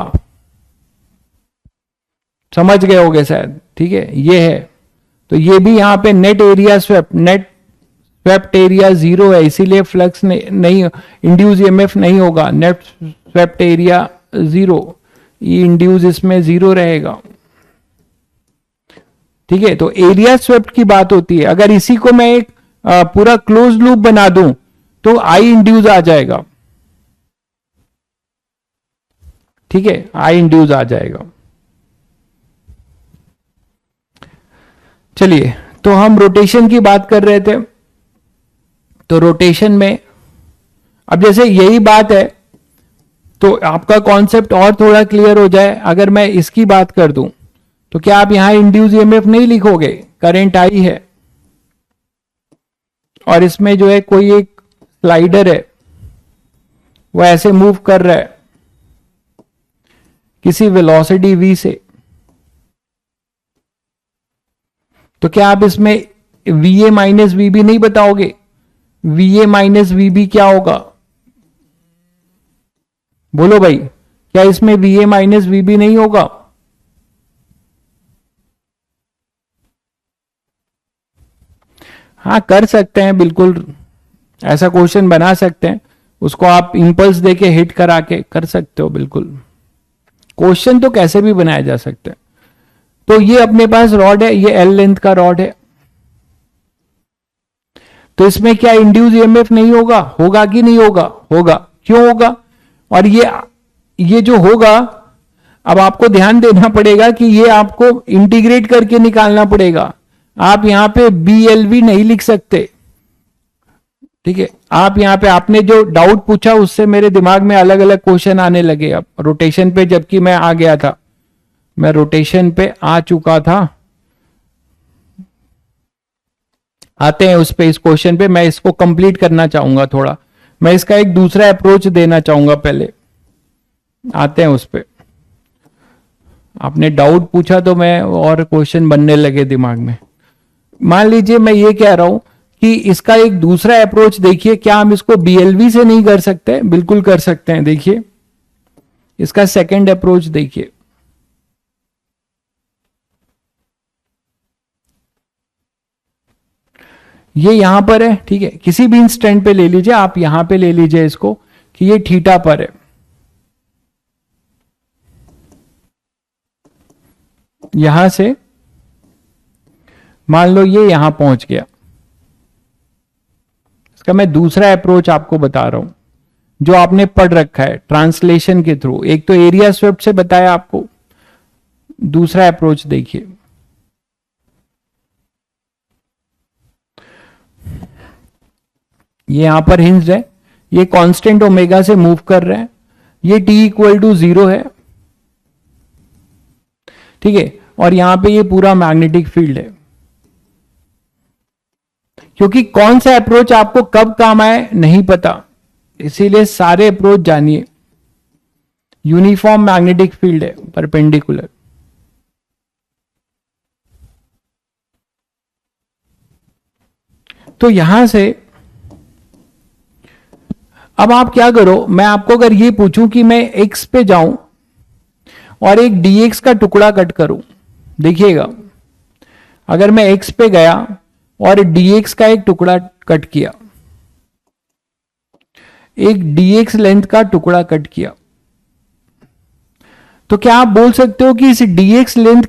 समझ गए होगे शायद। ठीक है, ये है, तो ये भी यहां पे नेट एरिया स्वेप्ट एरिया 0 है, इसीलिए फ्लक्स नहीं इंड्यूस ईएमएफ नहीं होगा, नेट स्वेप्ट एरिया 0, ये इंड्यूस इसमें 0 रहेगा। ठीक है, तो एरिया स्वेप्ट की बात होती है। अगर इसी को मैं एक पूरा क्लोज लूप बना दूं तो आई इंड्यूस आ जाएगा। ठीक है, आई इंड्यूस आ जाएगा। चलिए, तो हम रोटेशन की बात कर रहे थे, तो रोटेशन में अब जैसे यही बात है तो आपका कॉन्सेप्ट और थोड़ा क्लियर हो जाए। अगर मैं इसकी बात कर दूं तो क्या आप यहां इंड्यूस ईएमएफ नहीं लिखोगे, करंट आई है और इसमें जो है कोई एक स्लाइडर है वो ऐसे मूव कर रहा है किसी वेलोसिटी v से, तो क्या आप इसमें va माइनस वीबी नहीं बताओगे? va माइनस वीबी क्या होगा, बोलो भाई, क्या इसमें va माइनस वीबी नहीं होगा? हाँ, कर सकते हैं, बिल्कुल ऐसा क्वेश्चन बना सकते हैं, उसको आप इंपल्स देके हिट करा के कर सकते हो, बिल्कुल क्वेश्चन तो कैसे भी बनाया जा सकता है। तो ये अपने पास रॉड है, ये एल लेंथ का रॉड है, तो इसमें क्या इंड्यूस ईएमएफ नहीं होगा? होगा कि नहीं होगा? होगा। क्यों होगा? और ये जो होगा, अब आपको ध्यान देना पड़ेगा कि ये आपको इंटीग्रेट करके निकालना पड़ेगा। आप यहां पे BLV नहीं लिख सकते। ठीक है, आप यहां पे आपने जो डाउट पूछा उससे मेरे दिमाग में अलग अलग क्वेश्चन आने लगे। अब रोटेशन पे जबकि मैं आ गया था, मैं रोटेशन पे आ चुका था, आते हैं उस पे, इस क्वेश्चन पे मैं इसको कंप्लीट करना चाहूंगा थोड़ा, मैं इसका एक दूसरा अप्रोच देना चाहूंगा। पहले आते हैं उस पे, आपने डाउट पूछा तो मैं और क्वेश्चन बनने लगे दिमाग में। मान लीजिए मैं ये कह रहा हूं कि इसका एक दूसरा अप्रोच देखिए, क्या हम इसको BLV से नहीं कर सकते? बिल्कुल कर सकते हैं। देखिए इसका सेकंड अप्रोच देखिए, ये यहां पर है। ठीक है, किसी भी इंस्टेंट पे ले लीजिए, आप यहां पे ले लीजिए इसको कि ये थीटा पर है, यहां से मान लो ये यहां पहुंच गया। इसका मैं दूसरा अप्रोच आपको बता रहा हूं जो आपने पढ़ रखा है ट्रांसलेशन के थ्रू। एक तो एरिया स्वेप्ट से बताया आपको, दूसरा अप्रोच देखिए, ये यहां पर हिंज है, ये कांस्टेंट ओमेगा से मूव कर रहा है, ये t इक्वल टू 0 है। ठीक है, और यहां पे ये पूरा मैग्नेटिक फील्ड है। क्योंकि कौन सा अप्रोच आपको कब काम आए नहीं पता, इसीलिए सारे अप्रोच जानिए। यूनिफॉर्म मैग्नेटिक फील्ड है, परपेंडिकुलर। तो यहां से अब आप क्या करो, मैं आपको अगर ये पूछूं कि मैं x पे जाऊं और एक dx का टुकड़ा कट करूं, देखिएगा अगर मैं x पे गया और dx का एक टुकड़ा कट किया, एक dx लेंथ का टुकड़ा कट किया, तो क्या आप बोल सकते हो कि इस dx लेंथ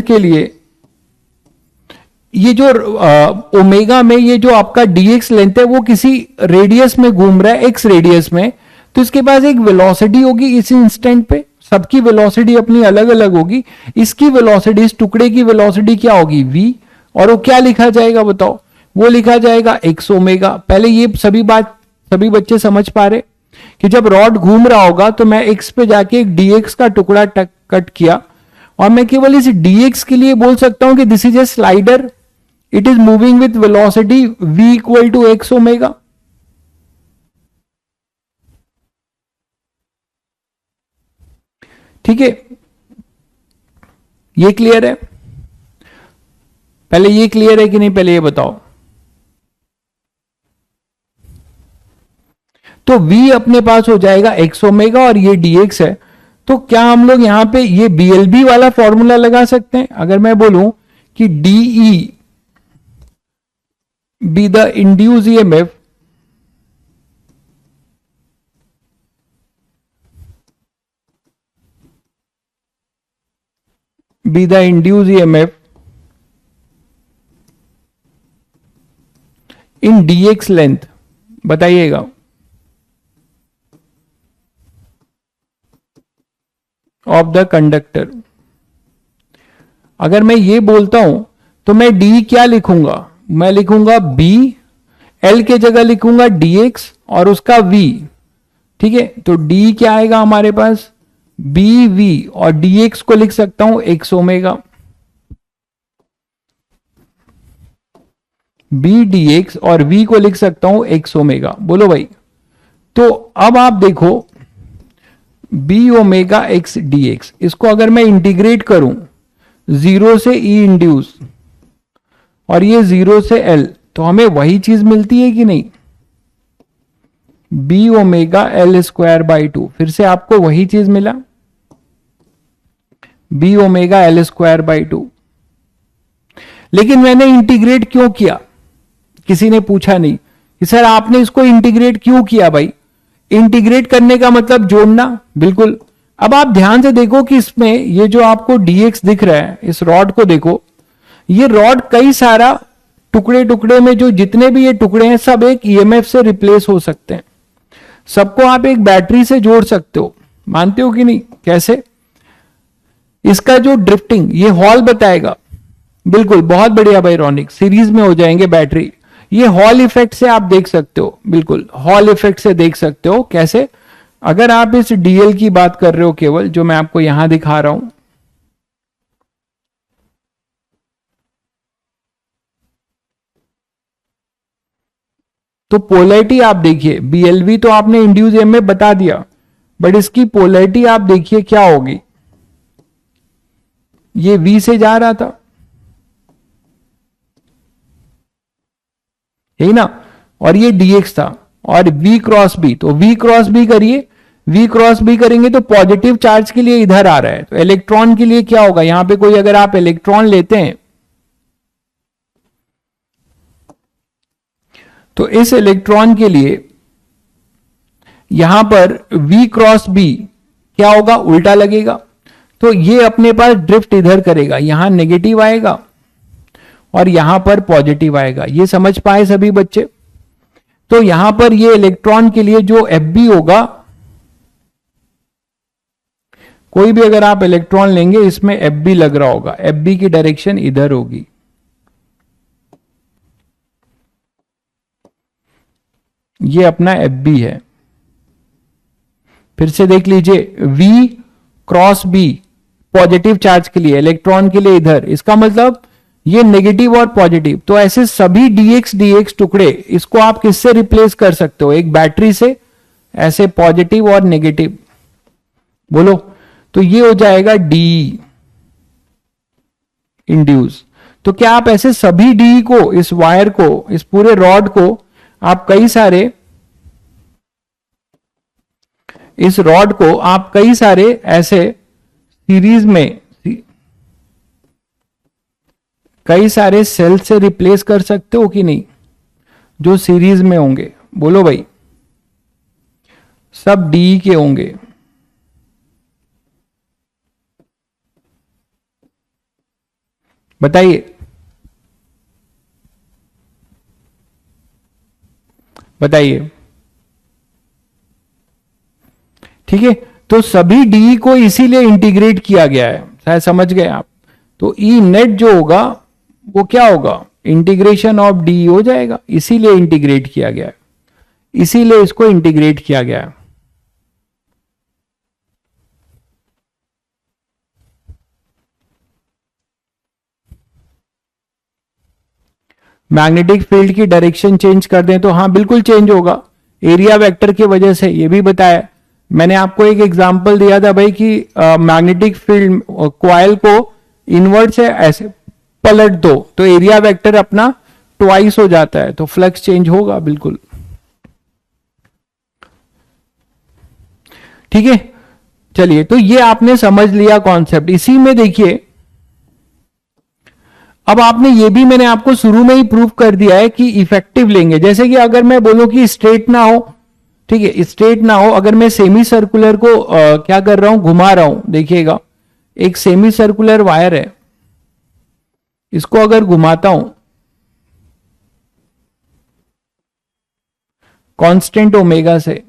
के लिए ये जो ओमेगा में ये जो आपका dx लेंथ है वो किसी रेडियस में घूम रहा है, x रेडियस में, तो इसके पास एक वेलोसिटी होगी इस इंस्टेंट पे। सबकी वेलोसिटी अपनी अलग अलग होगी। इसकी वेलोसिटी, इस टुकड़े की वेलोसिटी क्या होगी? v, और वो क्या लिखा जाएगा बताओ? वो लिखा जाएगा एक्स ओमेगा। पहले ये सभी बच्चे समझ पा रहे कि जब रॉड घूम रहा होगा तो मैं एक्स पे जाके एक डीएक्स का टुकड़ा कट किया, और मैं केवल इस डीएक्स के लिए बोल सकता हूं कि this is a slider, it is moving with velocity v equal to X omega. ठीक है, ये क्लियर है? पहले ये क्लियर है कि नहीं, पहले ये बताओ। तो v अपने पास हो जाएगा एक्स ओमेगा और ये dx है। तो क्या हम लोग यहां पे ये BLB वाला फॉर्मूला लगा सकते हैं? अगर मैं बोलूं कि DE be the induced EMF, be the induced EMF in dx length, बताइएगा। Of the conductor. अगर मैं ये बोलता हूं तो मैं D क्या लिखूंगा? मैं लिखूंगा B, L के जगह लिखूंगा dx और उसका V। ठीक है, तो D क्या आएगा हमारे पास? BV, और dx को लिख सकता हूं x ओमेगा। B dx और V को लिख सकता हूं x ओमेगा। बोलो भाई। तो अब आप देखो B ओमेगा x dx, इसको अगर मैं इंटीग्रेट करूं 0 से E इंड्यूस और ये 0 से L, तो हमें वही चीज मिलती है कि नहीं? B omega L square by 2, फिर से आपको वही चीज मिला, B omega L square by 2। लेकिन मैंने इंटीग्रेट क्यों किया? किसी ने पूछा नहीं कि सर आपने इसको इंटीग्रेट क्यों किया? भाई, इंटीग्रेट करने का मतलब जोड़ना, बिल्कुल। अब आप ध्यान से देखो कि इसमें ये जो आपको dx दिख रहा है, इस रॉड को देखो, ये रॉड कई सारा टुकड़े टुकड़े में जो जितने भी ये टुकड़े हैं सब एक ईएमएफ से रिप्लेस हो सकते हैं। सबको आप एक बैटरी से जोड़ सकते हो, मानते हो कि नहीं? कैसे? इसका जो ड्रिफ्टिंग ये हॉल बताएगा, बिल्कुल, बहुत बढ़िया भाई रॉनिक, सीरीज में हो जाएंगे बैटरी। ये हॉल इफेक्ट से आप देख सकते हो, बिल्कुल हॉल इफेक्ट से देख सकते हो। कैसे? अगर आप इस डीएल की बात कर रहे हो केवल, जो मैं आपको यहां दिखा रहा हूं, तो पोलैरिटी आप देखिए, बीएलवी तो आपने इंड्यूस EMF बता दिया, बट इसकी पोलैरिटी आप देखिए क्या होगी। ये V से जा रहा था, यही ना, और ये dx था, और V क्रॉस B, तो V क्रॉस B करिए, V क्रॉस B करेंगे तो पॉजिटिव चार्ज के लिए इधर आ रहा है, तो इलेक्ट्रॉन के लिए क्या होगा? यहां पे कोई अगर आप इलेक्ट्रॉन लेते हैं तो इस इलेक्ट्रॉन के लिए यहां पर V क्रॉस B क्या होगा? उल्टा लगेगा। तो ये अपने पास ड्रिफ्ट इधर करेगा, यहां नेगेटिव आएगा और यहां पर पॉजिटिव आएगा। ये समझ पाए सभी बच्चे? तो यहां पर ये इलेक्ट्रॉन के लिए जो FB होगा, कोई भी अगर आप इलेक्ट्रॉन लेंगे इसमें FB लग रहा होगा, FB की डायरेक्शन इधर होगी। ये अपना FB है। फिर से देख लीजिए, V cross B positive charge के लिए, इलेक्ट्रॉन के लिए इधर, इसका मतलब ये नेगेटिव और पॉजिटिव। तो ऐसे सभी dx टुकड़े, इसको आप किससे रिप्लेस कर सकते हो? एक बैटरी से, ऐसे पॉजिटिव और नेगेटिव। बोलो, तो ये हो जाएगा D इंड्यूस। तो क्या आप ऐसे सभी D को, इस वायर को, इस पूरे रॉड को आप कई सारे, इस रॉड को आप कई सारे ऐसे सीरीज में, कई सारे सेल से रिप्लेस कर सकते हो कि नहीं, जो सीरीज में होंगे? बोलो भाई, सब डी के होंगे। बताइए, बताइए। ठीक है, तो सभी डी को इसीलिए इंटीग्रेट किया गया है, शायद समझ गए आप। तो ई नेट जो होगा वो क्या होगा, इंटीग्रेशन ऑफ डी हो जाएगा, इसीलिए इंटीग्रेट किया गया है, इसीलिए इसको इंटीग्रेट किया गया है। मैग्नेटिक फील्ड की डायरेक्शन चेंज कर दें तो हाँ बिल्कुल चेंज होगा, एरिया वेक्टर की वजह से, ये भी बताया मैंने आपको। एक एग्जांपल दिया था भाई कि मैग्नेटिक फील्ड कॉइल को इनवर्ट से ऐसे पलट दो तो एरिया वेक्टर अपना ट्वाइस हो जाता है, तो फ्लक्स चेंज होगा बिल्कुल। ठीक है, चलिए, तो ये आपने समझ लिया कॉन्सेप्ट। इसी में देखिए, अब आपने ये भी मैंने आपको शुरू में ही प्रूव कर दिया है कि इफेक्टिव लेंगे। जैसे कि अगर मैं बोलूं कि स्ट्रेट ना हो, ठीक है, स्ट्रेट ना हो, अगर मैं सेमी सर्कुलर को क्या कर रहा हूं, घुमा रहा हूं, देखिएगा एक सेमी सर्कुलर वायर है, इसको अगर घुमाता हूं कांस्टेंट ओमेगा से,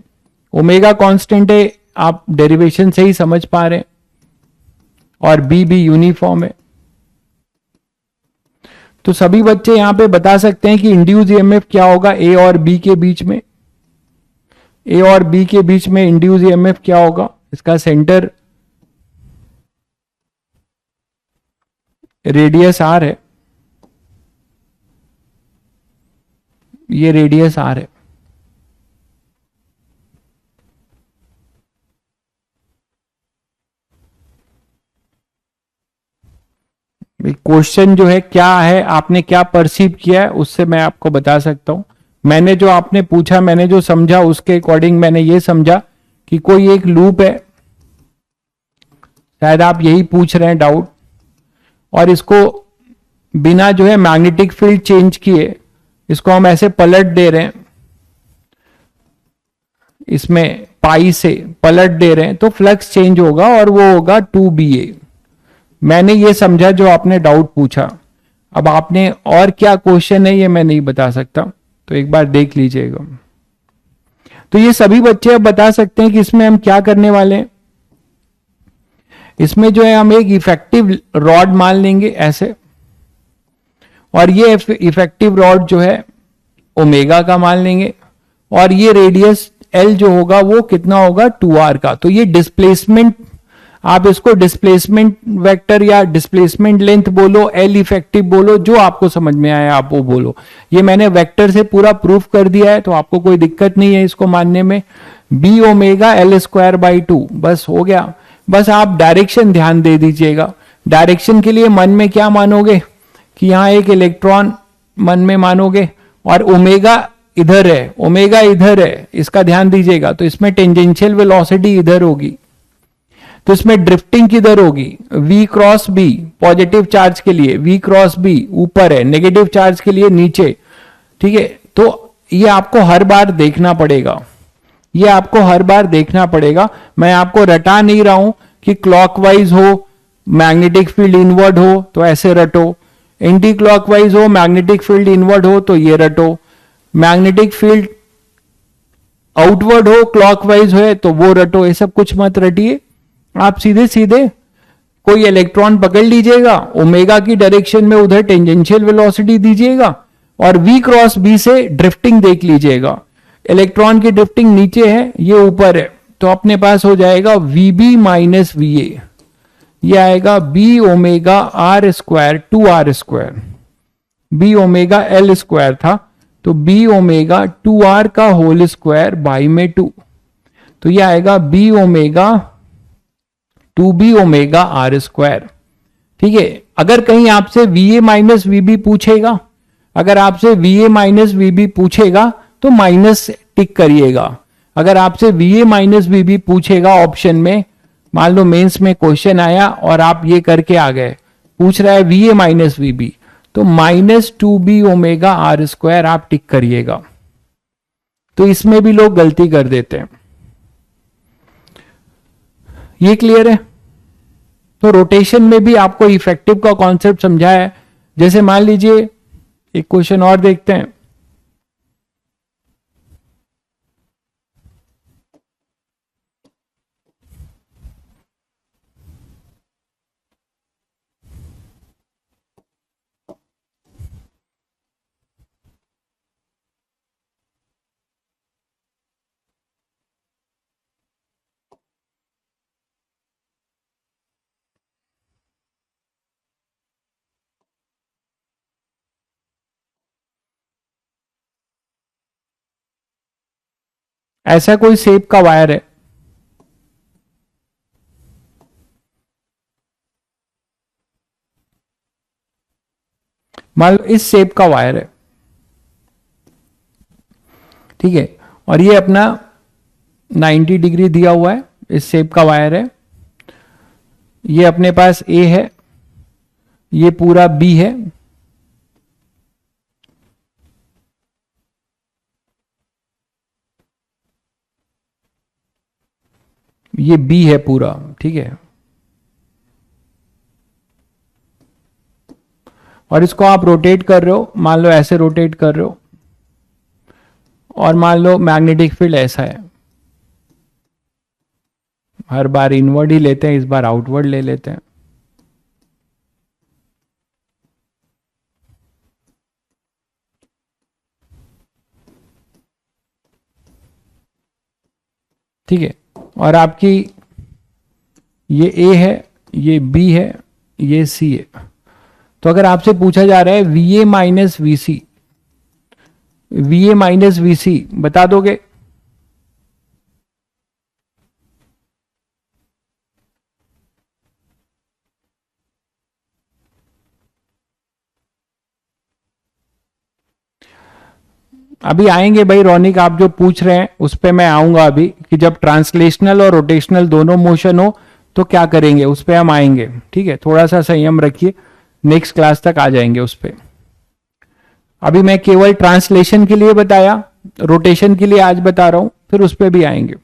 ओमेगा कांस्टेंट है, आप डेरिवेशन से ही समझ पा रहे हैं, और बी भी यूनिफॉर्म है, तो सभी बच्चे यहां पे बता सकते हैं कि इंड्यूस ईएमएफ क्या होगा ए और बी के बीच में, ए और बी के बीच में इंड्यूस ईएमएफ क्या होगा। इसका सेंटर रेडियस आर है, ये रेडियस आर है। क्वेश्चन जो है क्या है, आपने क्या परसीव किया है, उससे मैं आपको बता सकता हूं। मैंने जो आपने पूछा, मैंने जो समझा, उसके अकॉर्डिंग मैंने ये समझा कि कोई एक लूप है, शायद आप यही पूछ रहे हैं डाउट, और इसको बिना जो है मैग्नेटिक फील्ड चेंज किए इसको हम ऐसे पलट दे रहे हैं, इसमें पाई से पलट दे रहे हैं, तो फ्लक्स चेंज होगा और वो होगा 2BA। मैंने ये समझा जो आपने डाउट पूछा। अब आपने और क्या क्वेश्चन है ये मैं नहीं बता सकता, तो एक बार देख लीजिएगा। तो ये सभी बच्चे अब बता सकते हैं कि इसमें हम क्या करने वाले हैं। इसमें जो है हम एक इफेक्टिव रॉड मान लेंगे ऐसे, और ये इफेक्टिव रॉड जो है ओमेगा का मान लेंगे, और ये रेडियस एल जो होगा वो कितना होगा, 2r का। तो ये डिस्प्लेसमेंट, आप इसको डिस्प्लेसमेंट वेक्टर या डिस्प्लेसमेंट लेंथ बोलो, एल इफेक्टिव बोलो, जो आपको समझ में आया आप वो बोलो। ये मैंने वेक्टर से पूरा प्रूफ कर दिया है, तो आपको कोई दिक्कत नहीं है इसको मानने में। B omega L square by 2, बस हो गया। बस आप डायरेक्शन ध्यान दे दीजिएगा। डायरेक्शन के लिए मन में क्या मानोगे कि यहां एक इलेक्ट्रॉन मन में मानोगे, और ओमेगा इधर है, ओमेगा इधर है, इसका ध्यान दीजिएगा। तो इसमें टेंजेंशियल वेलोसिटी इधर होगी, तो इसमें ड्रिफ्टिंग किधर होगी, v cross B, positive charge के लिए v क्रॉस बी ऊपर है, नेगेटिव चार्ज के लिए नीचे। ठीक है, तो ये आपको हर बार देखना पड़ेगा, ये आपको हर बार देखना पड़ेगा। मैं आपको रटा नहीं रहा हूं कि क्लॉकवाइज हो मैग्नेटिक फील्ड इनवर्ड हो तो ऐसे रटो, एंटी क्लॉकवाइज हो मैग्नेटिक फील्ड इनवर्ड हो तो ये रटो, मैग्नेटिक फील्ड आउटवर्ड हो क्लॉकवाइज हो तो वो रटो, ये सब कुछ मत रटिए। आप सीधे सीधे कोई इलेक्ट्रॉन पकड़ लीजिएगा, ओमेगा की डायरेक्शन में उधर टेंजेंशियल वेलोसिटी दीजिएगा, और v क्रॉस बी से ड्रिफ्टिंग देख लीजिएगा। इलेक्ट्रॉन की ड्रिफ्टिंग नीचे है, ये ऊपर है, तो अपने पास हो जाएगा vb माइनस va, ये आएगा b omega R square 2r square. b omega L square था, तो b ओमेगा 2r का होल स्क्वायर बाई में 2, तो ये आएगा b omega 2b omega R square. ठीक है, अगर कहीं आपसे va माइनस वीबी पूछेगा, अगर आपसे va माइनस वीबी पूछेगा तो माइनस टिक करिएगा। अगर आपसे va माइनस वीबी पूछेगा ऑप्शन में, मान लो मेंस में क्वेश्चन आया और आप ये करके आ गए, पूछ रहा है va माइनस वीबी, तो minus 2b omega R square आप टिक करिएगा। तो इसमें भी लोग गलती कर देते हैं। ये क्लियर है? तो रोटेशन में भी आपको इफेक्टिव का कॉन्सेप्ट समझाया है। जैसे मान लीजिए एक क्वेश्चन और देखते हैं। ऐसा कोई शेप का वायर है, मान लो इस शेप का वायर है, ठीक है, और ये अपना 90 डिग्री दिया हुआ है, इस शेप का वायर है, ये अपने पास ए है, ये पूरा बी है, ये बी है पूरा, ठीक है, और इसको आप रोटेट कर रहे हो, मान लो ऐसे रोटेट कर रहे हो, और मान लो मैग्नेटिक फील्ड ऐसा है, हर बार इनवर्ड ही लेते हैं, इस बार आउटवर्ड ले लेते हैं, ठीक है, और आपकी ये ए है, ये बी है, ये सी है। तो अगर आपसे पूछा जा रहा है वी ए माइनस वी सी बता दोगे? अभी आएंगे भाई रौनिक, आप जो पूछ रहे हैं उस पर मैं आऊंगा अभी, कि जब ट्रांसलेशनल और रोटेशनल दोनों मोशन हो तो क्या करेंगे, उस पर हम आएंगे, ठीक है, थोड़ा सा संयम रखिए, नेक्स्ट क्लास तक आ जाएंगे उस पर। अभी मैं केवल ट्रांसलेशन के लिए बताया, रोटेशन के लिए आज बता रहा हूं, फिर उस पर भी आएंगे।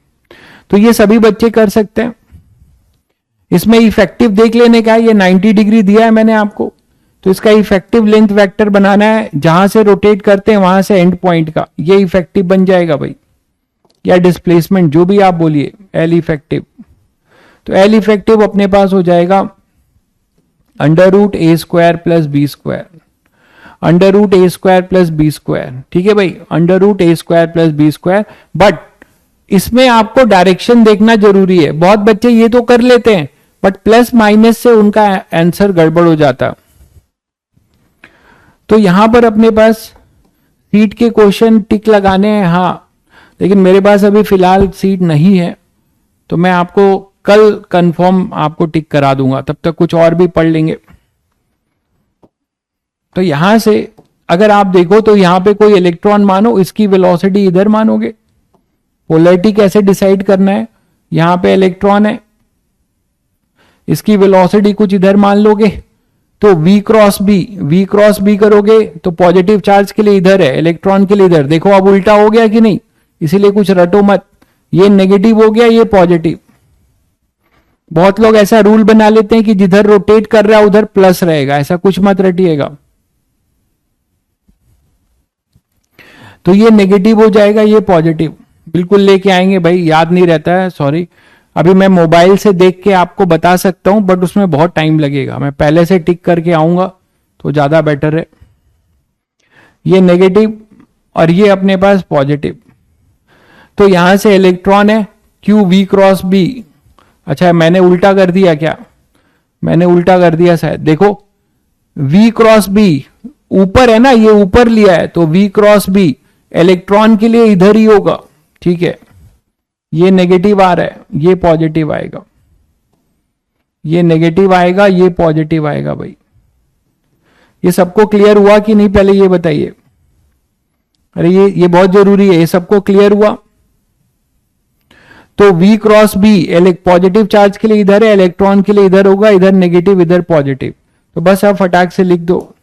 तो ये सभी बच्चे कर सकते हैं। इसमें इफेक्टिव देख लेने का है, ये 90 डिग्री दिया है मैंने आपको, तो इसका इफेक्टिव लेंथ वेक्टर बनाना है, जहां से रोटेट करते हैं वहां से एंड पॉइंट का, ये इफेक्टिव बन जाएगा भाई, या डिस्प्लेसमेंट जो भी आप बोलिए, एल इफेक्टिव। तो एल इफेक्टिव अपने पास हो जाएगा under root A square plus B square, under root A square plus B square, ठीक है भाई, under root A square plus B square. But इसमें आपको डायरेक्शन देखना जरूरी है, बहुत बच्चे ये तो कर लेते हैं बट प्लस माइनस से उनका आंसर गड़बड़ हो जाता। तो यहां पर अपने पास सीट के क्वेश्चन टिक लगाने हैं, हाँ, लेकिन मेरे पास अभी फिलहाल सीट नहीं है, तो मैं आपको कल कंफर्म आपको टिक करा दूंगा, तब तक कुछ और भी पढ़ लेंगे। तो यहां से अगर आप देखो तो यहां पे कोई इलेक्ट्रॉन मानो, इसकी वेलोसिटी इधर मानोगे, पोलैरिटी कैसे डिसाइड करना है, यहां पे इलेक्ट्रॉन है, इसकी वेलोसिटी कुछ इधर मान लोगे, तो v क्रॉस बी करोगे तो पॉजिटिव चार्ज के लिए इधर है, इलेक्ट्रॉन के लिए इधर। देखो अब उल्टा हो गया कि नहीं, इसीलिए कुछ रटो मत, ये नेगेटिव हो गया, ये पॉजिटिव। बहुत लोग ऐसा रूल बना लेते हैं कि जिधर रोटेट कर रहा है उधर प्लस रहेगा, ऐसा कुछ मत रटिएगा। तो ये नेगेटिव हो जाएगा, ये पॉजिटिव, बिल्कुल लेके आएंगे भाई, याद नहीं रहता है, सॉरी। अभी मैं मोबाइल से देख के आपको बता सकता हूं बट उसमें बहुत टाइम लगेगा, मैं पहले से टिक करके आऊंगा तो ज्यादा बेटर है। ये नेगेटिव और ये अपने पास पॉजिटिव, तो यहां से इलेक्ट्रॉन है क्यू वी क्रॉस बी। अच्छा मैंने उल्टा कर दिया क्या, मैंने उल्टा कर दिया शायद, देखो v क्रॉस बी ऊपर है ना, ये ऊपर लिया है, तो v क्रॉस बी इलेक्ट्रॉन के लिए इधर ही होगा, ठीक है, ये नेगेटिव आ रहा है, ये पॉजिटिव आएगा, ये नेगेटिव आएगा, ये पॉजिटिव आएगा भाई। ये सबको क्लियर हुआ कि नहीं, पहले ये बताइए। अरे ये बहुत जरूरी है, ये सबको क्लियर हुआ। तो v cross B positive charge के लिए इधर है, इलेक्ट्रॉन के लिए इधर होगा, इधर नेगेटिव इधर पॉजिटिव, तो बस आप फटाक से लिख दो।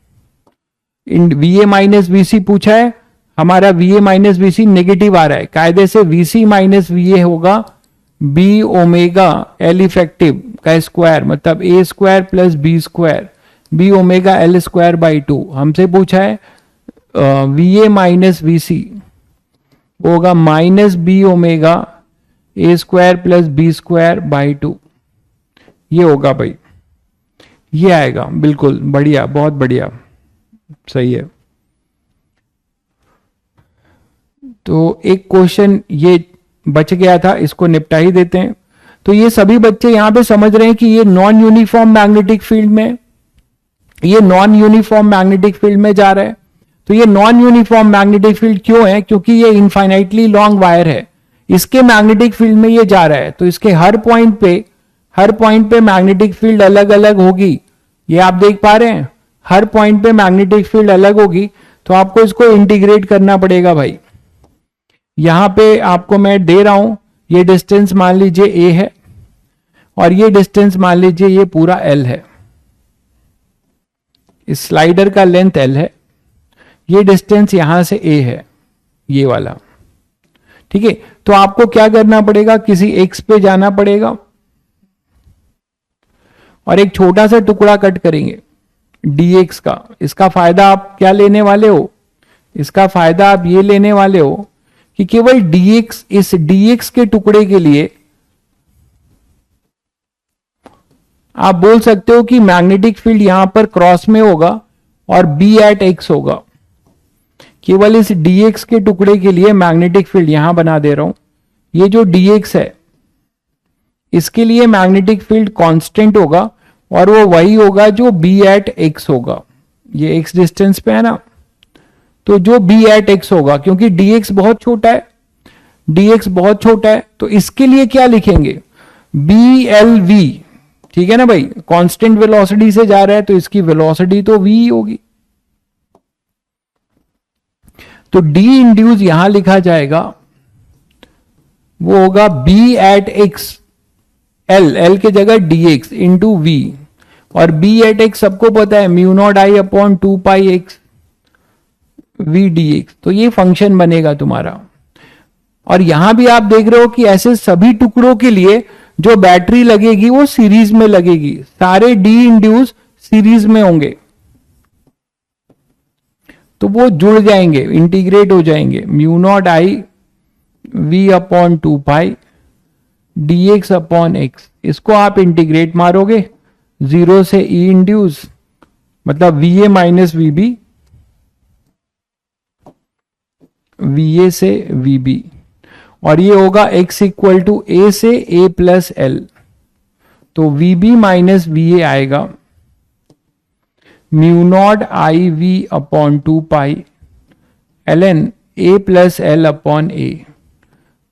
इन V A minus V C पूछा है, हमारा V A minus V C negative आ रहा है, कायदे से V C minus V A होगा बी ओमेगा एल इफेक्टिव का स्क्वायर, मतलब A square plus B square, B omega L square by 2। हमसे पूछा है V A minus V C होगा minus B omega A square plus B square by 2, ये होगा भाई, ये आएगा, बिल्कुल बढ़िया, बहुत बढ़िया, सही है। तो एक क्वेश्चन ये बच गया था, इसको निपटा ही देते हैं। तो ये सभी बच्चे यहां पे समझ रहे हैं कि ये नॉन यूनिफॉर्म मैग्नेटिक फील्ड में, ये नॉन यूनिफॉर्म मैग्नेटिक फील्ड में जा रहा है। तो ये नॉन यूनिफॉर्म मैग्नेटिक फील्ड क्यों है, क्योंकि ये इनफाइनाइटली लॉन्ग वायर है, इसके मैग्नेटिक फील्ड में ये जा रहा है, तो इसके हर पॉइंट पे मैग्नेटिक फील्ड अलग अलग होगी। ये आप देख पा रहे हैं, हर पॉइंट पे मैग्नेटिक फील्ड अलग होगी। तो आपको इसको इंटीग्रेट करना पड़ेगा भाई। यहां पे आपको मैं दे रहा हूं, ये डिस्टेंस मान लीजिए a है और ये डिस्टेंस मान लीजिए ये पूरा l है। इस स्लाइडर का लेंथ l है, ये डिस्टेंस यहां से a है, ये वाला। ठीक है, तो आपको क्या करना पड़ेगा, किसी x पे जाना पड़ेगा और एक छोटा सा टुकड़ा कट करेंगे dx का। इसका फायदा आप क्या लेने वाले हो, इसका फायदा आप ये लेने वाले हो कि केवल dx, इस dx के टुकड़े के लिए आप बोल सकते हो कि मैग्नेटिक फील्ड यहां पर क्रॉस में होगा और b एट x होगा। केवल इस dx के टुकड़े के लिए मैग्नेटिक फील्ड यहां बना दे रहा हूं। ये जो dx है इसके लिए मैग्नेटिक फील्ड कांस्टेंट होगा और वो वही होगा जो b एट x होगा। ये x डिस्टेंस पे है ना, तो जो b एट x होगा, क्योंकि dx बहुत छोटा है, dx बहुत छोटा है, तो इसके लिए क्या लिखेंगे, BLV। ठीक है ना भाई, कांस्टेंट वेलोसिटी से जा रहा है तो इसकी वेलोसिटी तो v होगी। तो d इंड्यूस यहां लिखा जाएगा, वो होगा b एट x, l के जगह dx इंटू v, और b एट x सबको पता है mu naught i upon 2 pi x v dx। तो ये फंक्शन बनेगा तुम्हारा। और यहां भी आप देख रहे हो कि ऐसे सभी टुकड़ों के लिए जो बैटरी लगेगी वो सीरीज में लगेगी, सारे d इंड्यूस सीरीज में होंगे, तो वो जुड़ जाएंगे, इंटीग्रेट हो जाएंगे। Mu naught i v upon 2 pi dx upon x, इसको आप इंटीग्रेट मारोगे 0 से e इंड्यूस, मतलब va माइनस vb, va से vb, और ये होगा x इक्वल टू a से a प्लस l। तो vb माइनस va आएगा mu naught I V upon 2 pi ln a plus L upon a।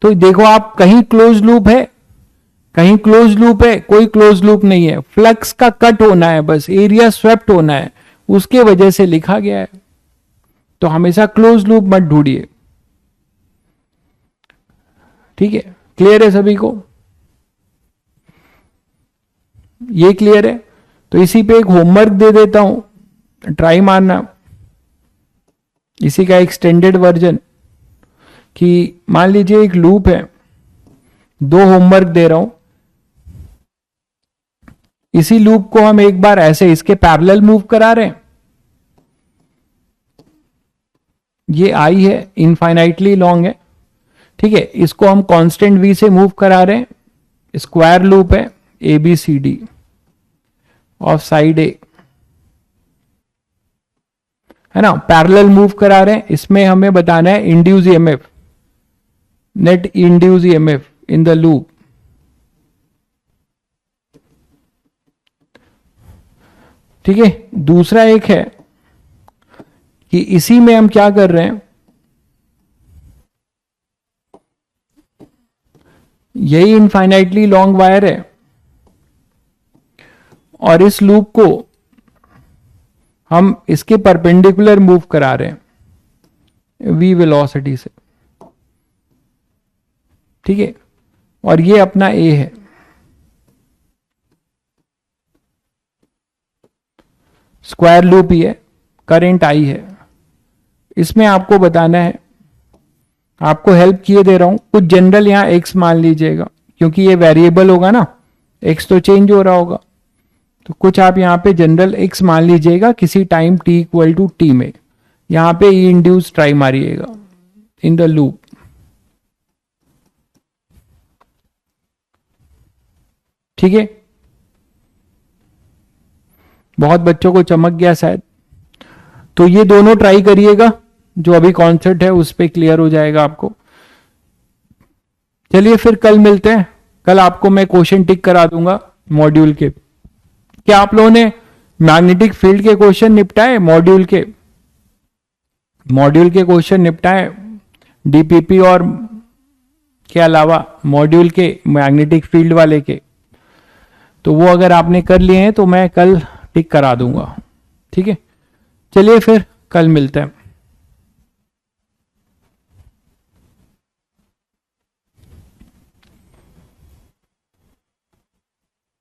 तो देखो आप, कहीं क्लोज लूप है, कहीं क्लोज लूप है, कोई क्लोज लूप नहीं है। फ्लक्स का कट होना है, बस एरिया स्वेप्ट होना है, उसके वजह से लिखा गया है। तो हमेशा क्लोज लूप मत ढूंढिए। ठीक है, क्लियर है सभी को, ये क्लियर है। तो इसी पे एक होमवर्क दे देता हूं, ट्राई मारना, इसी का एक्सटेंडेड वर्जन। कि मान लीजिए एक लूप है, 2 होमवर्क दे रहा हूं, इसी लूप को हम एक बार ऐसे इसके पैरेलल मूव करा रहे हैं। ये आई है, इनफाइनाइटली लॉन्ग है, ठीक है। इसको हम कांस्टेंट v से मूव करा रहे हैं, स्क्वायर लूप है ABCD ऑफ साइड A, है ना, पैरेलल मूव करा रहे हैं। इसमें हमें बताना है induce EMF, net induce EMF in the loop. ठीक है, दूसरा एक है कि इसी में हम क्या कर रहे हैं, यही इनफाइनाइटली लॉन्ग वायर है और इस लूप को हम इसके परपेंडिकुलर मूव करा रहे हैं v वेलोसिटी से। ठीक है, और ये अपना A है। स्क्वायर लूप ही है, करंट I है। इसमें आपको बताना है, आपको हेल्प किए दे रहा हूं, कुछ जनरल यहां x मान लीजिएगा, क्योंकि ये वेरिएबल होगा ना, x तो चेंज हो रहा होगा, तो कुछ आप यहां पे जनरल x मान लीजिएगा किसी time t equal to t में। यहां पे E इंड्यूस ट्राई मारिएगा इन द लूप। ठीक है, बहुत बच्चों को चमक गया शायद, तो ये दोनों ट्राई करिएगा, जो अभी कॉन्सेप्ट है उस पे क्लियर हो जाएगा आपको। चलिए फिर कल मिलते हैं, कल आपको मैं क्वेश्चन टिक करा दूंगा मॉड्यूल के। क्या आप लोगों ने मैग्नेटिक फील्ड के क्वेश्चन निपटाए, मॉड्यूल के क्वेश्चन निपटाए, डीपीपी और के अलावा मॉड्यूल के मैग्नेटिक फील्ड वाले के, तो वो अगर आपने कर लिए हैं तो मैं कल टिक करा दूंगा। ठीक है, चलिए फिर कल मिलते हैं।